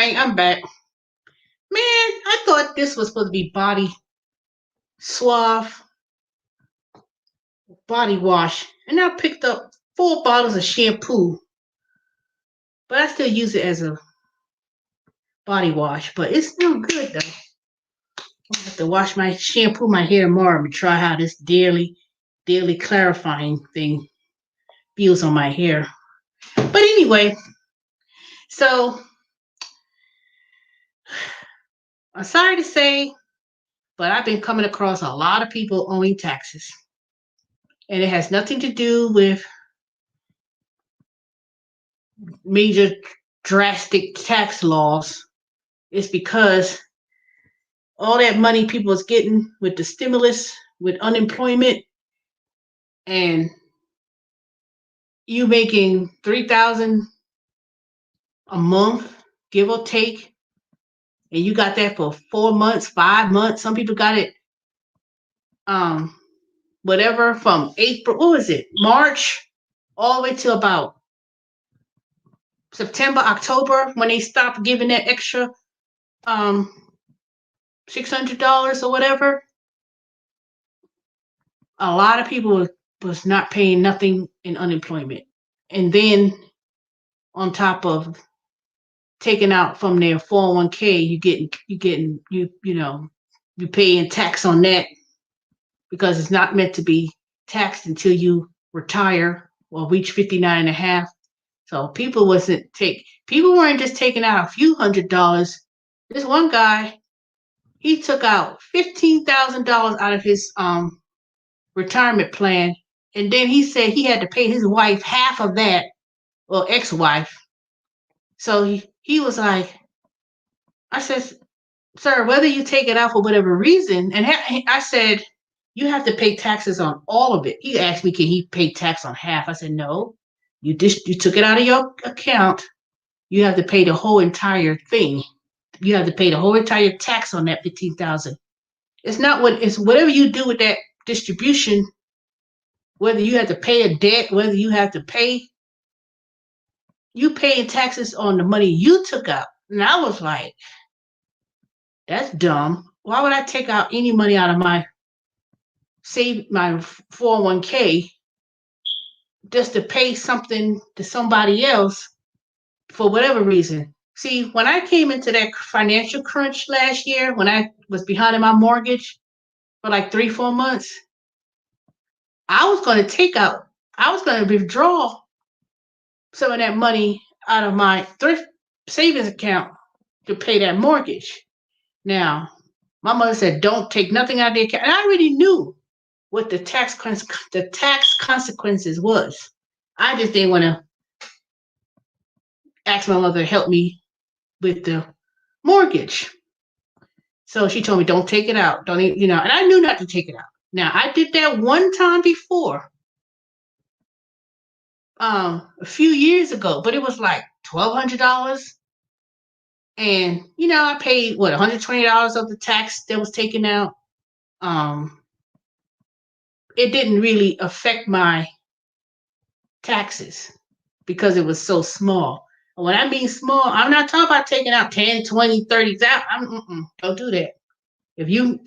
right, I'm back. Man, I thought this was supposed to be body suave, body wash. And I picked up 4 bottles of shampoo. But I still use it as a body wash. But it's still good though. I have to wash my shampoo my hair tomorrow and try how this daily clarifying thing feels on my hair. But anyway, so I'm sorry to say, but I've been coming across a lot of people owing taxes. And it has nothing to do with major drastic tax laws. It's because all that money people was getting with the stimulus, with unemployment, and you making 3,000 a month, give or take, and you got that for 4 months, 5 months. Some people got it, whatever, from April. What was it? March, all the way to about September, October, when they stopped giving that extra $600 or whatever. A lot of people was not paying nothing in unemployment, and then on top of taking out from their 401k, you paying tax on that because it's not meant to be taxed until you retire or reach 59 and a half. So people weren't just taking out a few $100s. This one guy, he took out $15,000 out of his retirement plan, and then he said he had to pay his wife half of that, or ex-wife. So he was like, I said, sir, whether you take it out for whatever reason, and I said, you have to pay taxes on all of it. He asked me, can he pay tax on half? I said, no, you took it out of your account. You have to pay the whole entire thing. You have to pay the whole entire tax on that 15,000. It's whatever you do with that distribution, whether you have to pay a debt, whether you have to pay, you paying taxes on the money you took out. And I was like, that's dumb. Why would I take out any money out of my 401k just to pay something to somebody else for whatever reason? See, when I came into that financial crunch last year, when I was behind in my mortgage for like 3-4 months, I was going to withdraw some of that money out of my thrift savings account to pay that mortgage. Now, my mother said, don't take nothing out of the account. And I already knew what the tax consequences was. I just didn't want to ask my mother to help me with the mortgage. So she told me, don't take it out. Don't even, and I knew not to take it out. Now, I did that one time before, a few years ago, but it was like $1,200. And, I paid, $120 of the tax that was taken out. It didn't really affect my taxes because it was so small. And when I mean small, I'm not talking about taking out 10, 20, 30,000. Don't do that. If you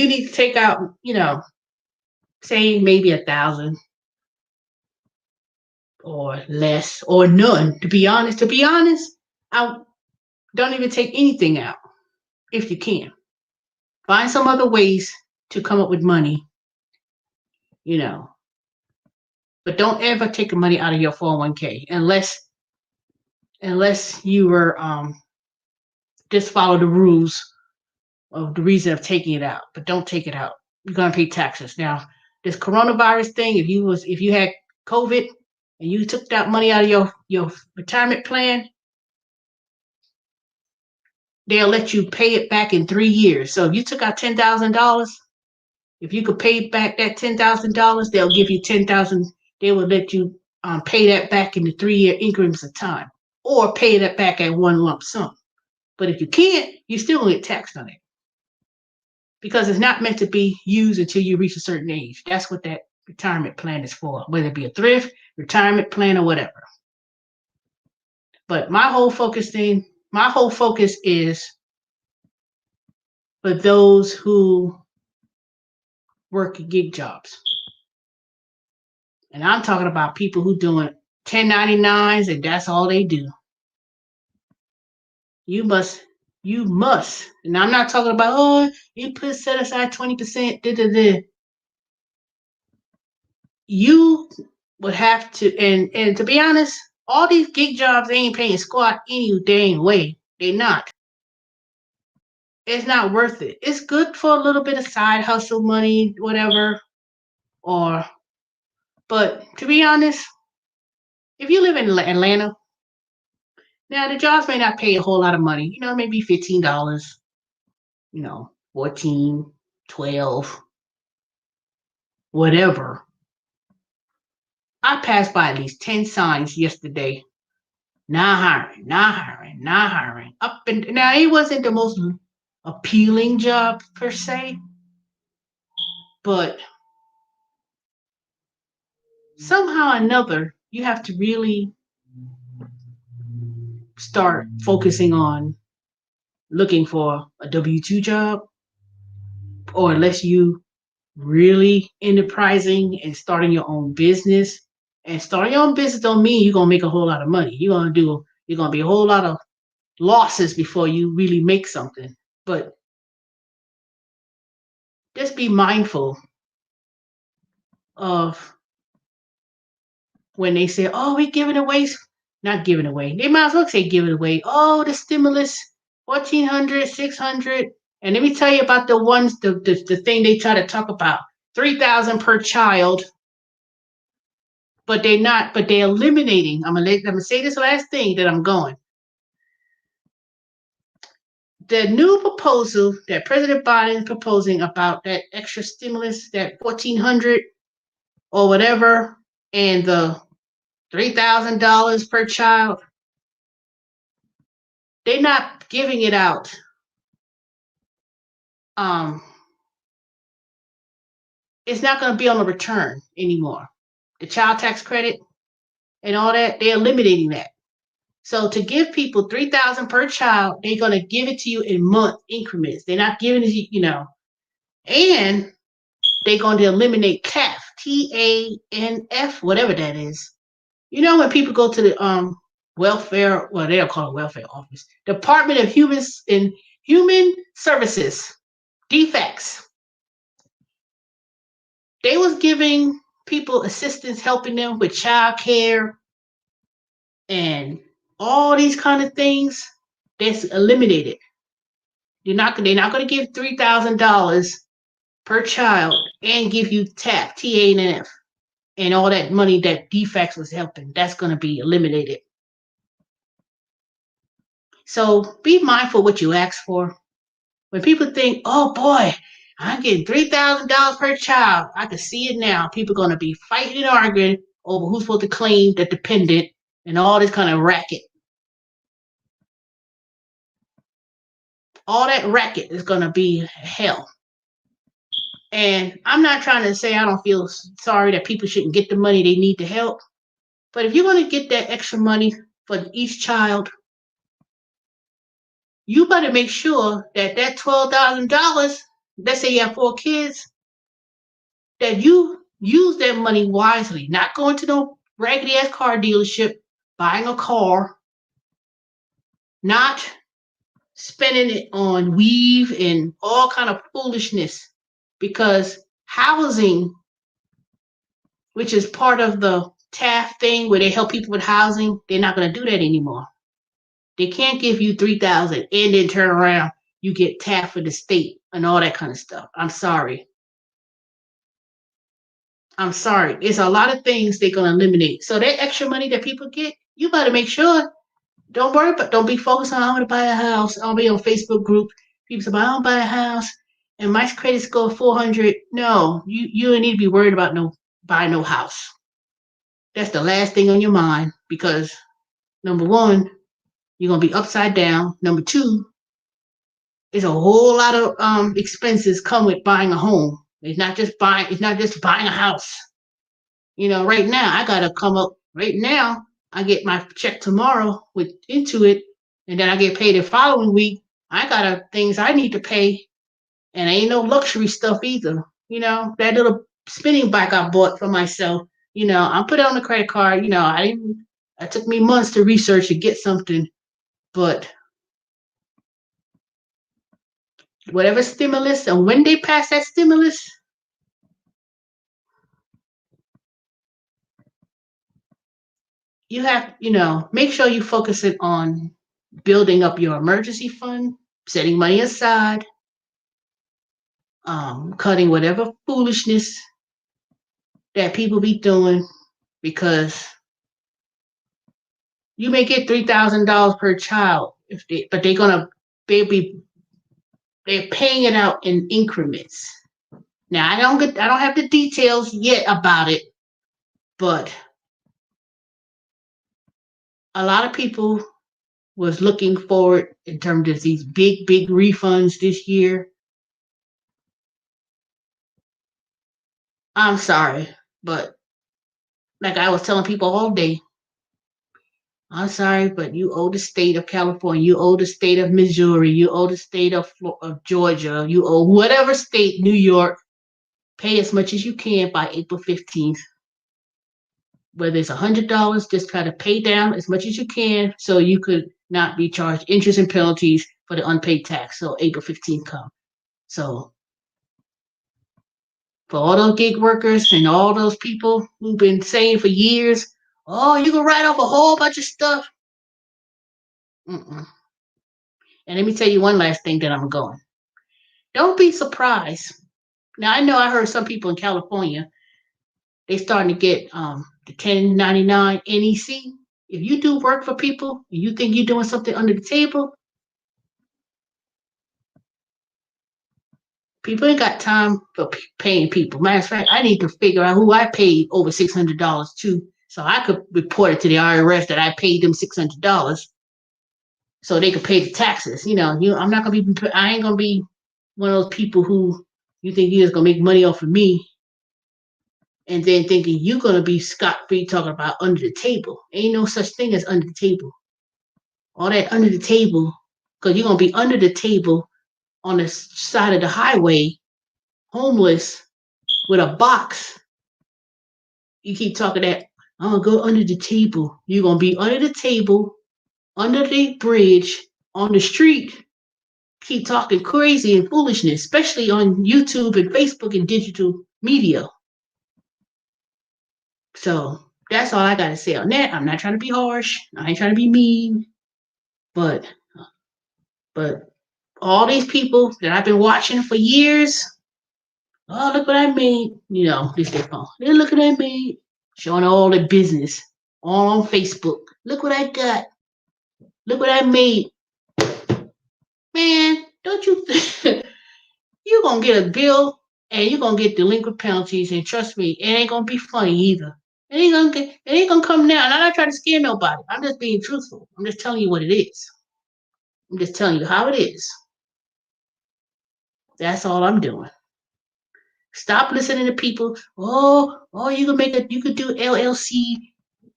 need to take out, say maybe 1,000 or less or none, to be honest, I don't even take anything out if you can. Find some other ways to come up with money, but don't ever take the money out of your 401k unless you were just follow the rules of the reason of taking it out. But don't take it out. You're gonna pay taxes. Now, this coronavirus thing, if you had COVID and you took that money out of your retirement plan, they'll let you pay it back in 3 years. So if you took out $10,000, if you could pay back that $10,000, they'll give you 10,000. They will let you pay that back in the 3-year increments of time, or pay that back at one lump sum. But if you can't, you still get taxed on it because it's not meant to be used until you reach a certain age. That's what that retirement plan is for, whether it be a thrift, retirement plan, or whatever. But my whole focus is for those who work gig jobs. And I'm talking about people who doing 1099s and that's all they do. You must, and I'm not talking about, oh, you set aside 20%, You would have to, and to be honest, all these gig jobs, they ain't paying squat any dang way. They not. It's not worth it. It's good for a little bit of side hustle money, whatever, but to be honest, if you live in Atlanta, now the jobs may not pay a whole lot of money, maybe $15, 14, 12, whatever. I passed by at least 10 signs yesterday. Not hiring, not hiring, not hiring. Up and now it wasn't the most appealing job per se, but somehow or another, you have to really start focusing on looking for a W-2 job, or unless you really enterprising and starting your own business. And starting your own business don't mean you're gonna make a whole lot of money. You're gonna be a whole lot of losses before you really make something. But just be mindful of when they say, oh, we're giving away, not giving away. They might as well say giving away. Oh, the stimulus, 1,400, 600. And let me tell you about the ones, the thing they try to talk about, 3,000 per child. But they're eliminating. I'm gonna say this last thing that I'm going. The new proposal that President Biden is proposing about that extra stimulus, that 1,400 or whatever, and the $3,000 per child, they're not giving it out. It's not going to be on the return anymore. The child tax credit and all that, they're eliminating that. So to give people $3,000 per child, they're going to give it to you in month increments. They're not giving it to you, and they're going to eliminate TANF, TANF, whatever that is. When people go to the welfare, well, they don't call it welfare office, Department of Human Services, DFACS. They was giving people assistance, helping them with child care and all these kind of things. That's eliminated. They're not going to give $3,000 per child and give you TAP, TANF, and all that money that DFACS was helping. That's going to be eliminated. So be mindful what you ask for. When people think, oh boy, I'm getting $3,000 per child, I can see it now. People are going to be fighting and arguing over who's supposed to claim the dependent and all this kind of racket. All that racket is going to be hell. And I'm not trying to say I don't feel sorry that people shouldn't get the money they need to help. But if you're going to get that extra money for each child, you better make sure that $12,000, let's say you have 4 kids, that you use that money wisely, not going to no raggedy ass car dealership, buying a car, not spending it on weave and all kind of foolishness, because housing, which is part of the TAF thing where they help people with housing, they're not going to do that anymore. They can't give you $3,000 and then turn around, you get TAF for the state and all that kind of stuff. I'm sorry. It's a lot of things they're going to eliminate. So that extra money that people get, you better make sure. Don't be focused on, I'm going to buy a house. I'll be on Facebook group. People say, I don't buy a house and my credit score 400. No, you don't need to be worried about buying no house. That's the last thing on your mind, because number one, you're going to be upside down. Number two, there's a whole lot of expenses come with buying a home. It's not just buying a house. Right now, I got to come up right now. I get my check tomorrow with Intuit, and then I get paid the following week. I got things I need to pay, and ain't no luxury stuff either. That little spinning bike I bought for myself. I put it on the credit card. I didn't. It took me months to research and get something, but whatever stimulus, and when they pass that stimulus, you have, make sure you focus it on building up your emergency fund, setting money aside, cutting whatever foolishness that people be doing, because you may get $3,000 per child but they're paying it out in increments. Now I don't have the details yet about it, but a lot of people was looking forward in terms of these big refunds this year. I'm sorry, but like I was telling people all day, I'm sorry, but you owe the state of California, you owe the state of Missouri, you owe the state of Georgia, you owe whatever state, New York, pay as much as you can by April 15th. Whether it's $100, just try to pay down as much as you can so you could not be charged interest and penalties for the unpaid tax. So April 15th come. So for all those gig workers and all those people who've been saying for years, oh, you can write off a whole bunch of stuff. Mm-mm. And let me tell you one last thing that I'm going. Don't be surprised. Now I know I heard some people in California, they starting to get the 1099 NEC. If you do work for people and you think you're doing something under the table, people ain't got time for paying people. Matter of fact, I need to figure out who I paid over $600 to, so I could report it to the IRS that I paid them $600, so they could pay the taxes. I'm not gonna be. I ain't gonna be one of those people who you think you're just gonna make money off of me, and then thinking you're gonna be scot free talking about under the table. Ain't no such thing as under the table. All that under the table, because you're gonna be under the table on the side of the highway, homeless with a box. You keep talking that I'm gonna go under the table. You're gonna be under the table, under the bridge, on the street. Keep talking crazy and foolishness, especially on YouTube and Facebook and digital media. So that's all I gotta say on that. I'm not trying to be harsh. I ain't trying to be mean, but all these people that I've been watching for years, oh, look what I made. This they call. Hey, look what I made. Showing all the business all on Facebook. Look what I got. Look what I made. Man, don't you think you're going to get a bill and you're going to get delinquent penalties, and trust me, it ain't going to be funny either. It ain't gonna come now. And I'm not trying to scare nobody. I'm just being truthful. I'm just telling you what it is. I'm just telling you how it is. That's all I'm doing. Stop listening to people. Oh, you could do LLC.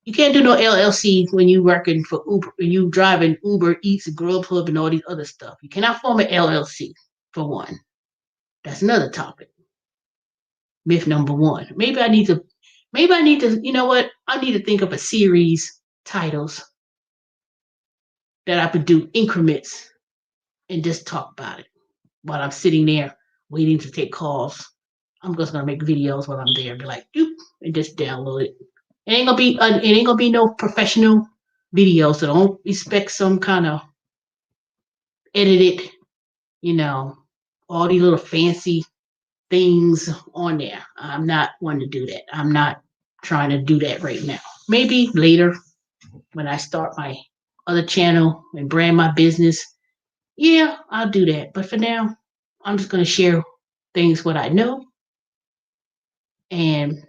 You can't do no LLC when you working for Uber, when you driving Uber Eats and Grubhub and all these other stuff. You cannot form an LLC for one. That's another topic. Myth number one. Maybe I need to, you know what? I need to think of a series titles that I could do increments and just talk about it while I'm sitting there waiting to take calls. I'm just gonna make videos while I'm there and be like, doop, and just download it. It ain't gonna be no professional video, so don't expect some kind of edited, all these little fancy things on there. I'm not one to do that. I'm not trying to do that right now. Maybe later when I start my other channel and brand my business, yeah, I'll do that. But for now, I'm just gonna share things what I know. And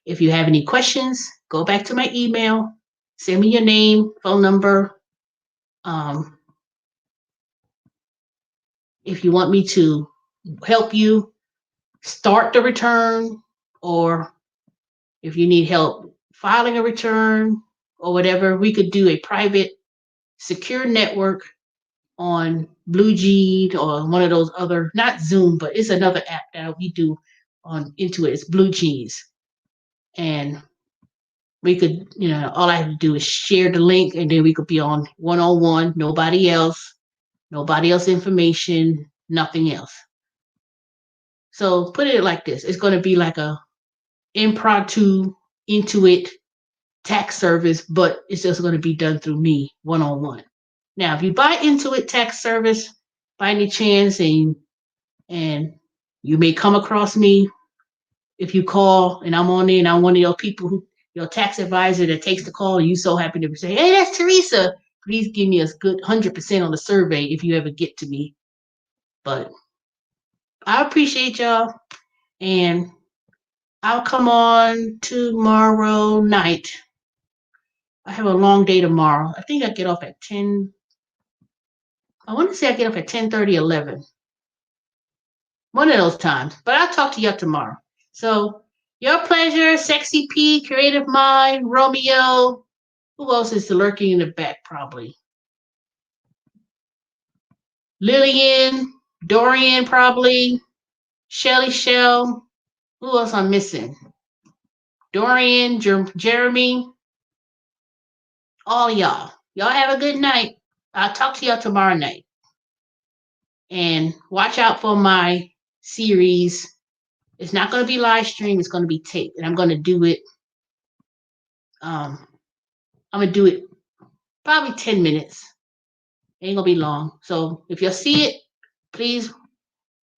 if you have any questions, go back to my email, send me your name, phone number. If you want me to help you start the return, or if you need help filing a return, or whatever, we could do a private secure network on BlueJeans or one of those other, not Zoom, but it's another app that we do on Intuit. It's BlueJeans. And we could, all I have to do is share the link and then we could be on one-on-one, nobody else information, nothing else. So put it like this. It's going to be like a impromptu Intuit tax service, but it's just going to be done through me one-on-one. Now, if you buy Intuit tax service by any chance and you may come across me if you call and I'm on there and I'm one of your people who your tax advisor that takes the call and you so happy to say, hey, that's Teresa. Please give me a good 100% on the survey if you ever get to me. But I appreciate y'all. And I'll come on tomorrow night. I have a long day tomorrow. I think I get off at 10. I want to say I get off at 10:30, 11. One of those times. But I'll talk to y'all tomorrow. So, your pleasure, Sexy P, Creative Mind, Romeo. Who else is lurking in the back, probably? Lillian, Dorian, probably. Shelly Shell. Who else I'm missing? Dorian, Jeremy. All y'all. Y'all have a good night. I'll talk to y'all tomorrow night. And watch out for my series. It's not going to be live stream. It's going to be taped. And I'm going to do it. I'm going to do it probably 10 minutes. Ain't going to be long. So if you'll see it, please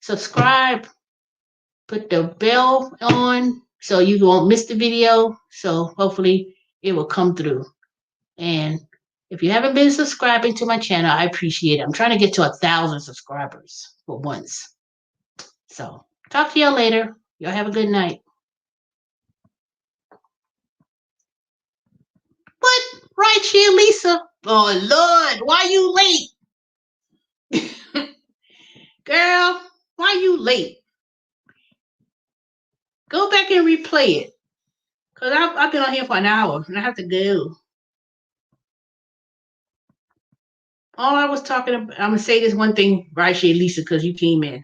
subscribe. Put the bell on so you won't miss the video. So hopefully it will come through. And if you haven't been subscribing to my channel, I appreciate it. I'm trying to get to 1,000 subscribers for once. So talk to y'all later. Y'all have a good night. What? Right here, Lisa. Oh, Lord, why you late? Girl, why you late? Go back and replay it. Because I've been on here for an hour and I have to go. All I was talking about, I'm going to say this one thing right here, Lisa, because you came in.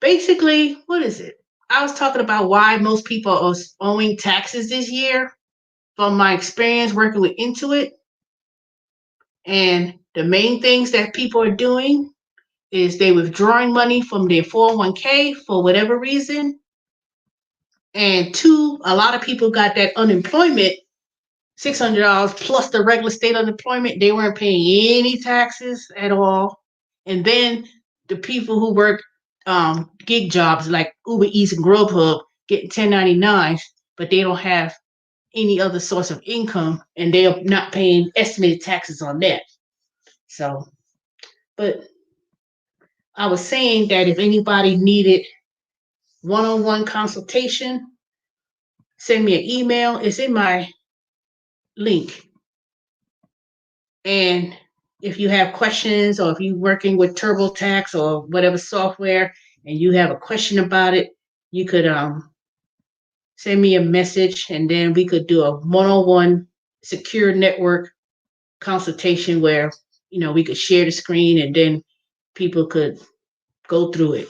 Basically, what is it? I was talking about why most people are owing taxes this year from my experience working with Intuit. And the main things that people are doing is they withdrawing money from their 401k for whatever reason. And two, a lot of people got that unemployment, $600 plus the regular state unemployment. They weren't paying any taxes at all. And then the people who work gig jobs like Uber Eats and Grubhub getting 1099s, but they don't have any other source of income and they're not paying estimated taxes on that. So, but I was saying that if anybody needed one-on-one consultation, send me an email. It's in my link. And if you have questions or if you're working with TurboTax or whatever software and you have a question about it, you could send me a message and then we could do a one-on-one secure network consultation where, we could share the screen and then people could go through it.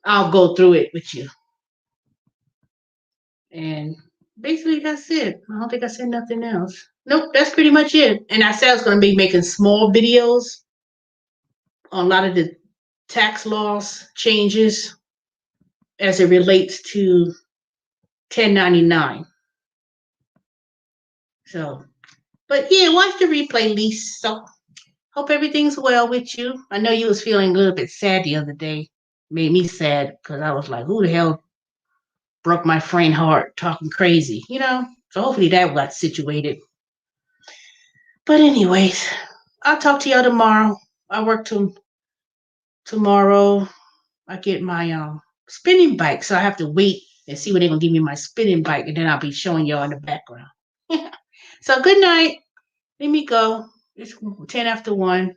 I'll go through it with you. And basically that's it. I don't think I said nothing else. Nope, that's pretty much it. And I said I was going to be making small videos on a lot of the tax laws changes as it relates to 1099. So, but yeah, watch the replay, Lisa. So, hope everything's well with you. I know you was feeling a little bit sad the other day. Made me sad because I was like, who the hell broke my friend heart talking crazy, So hopefully that got situated. But anyways, I'll talk to y'all tomorrow. I work tomorrow. I get my spinning bike, so I have to wait and see when they're gonna give me my spinning bike, and then I'll be showing y'all in the background. So good night. Let me go. It's 10 after 1.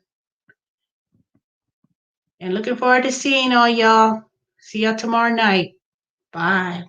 And looking forward to seeing all y'all. See y'all tomorrow night. Bye.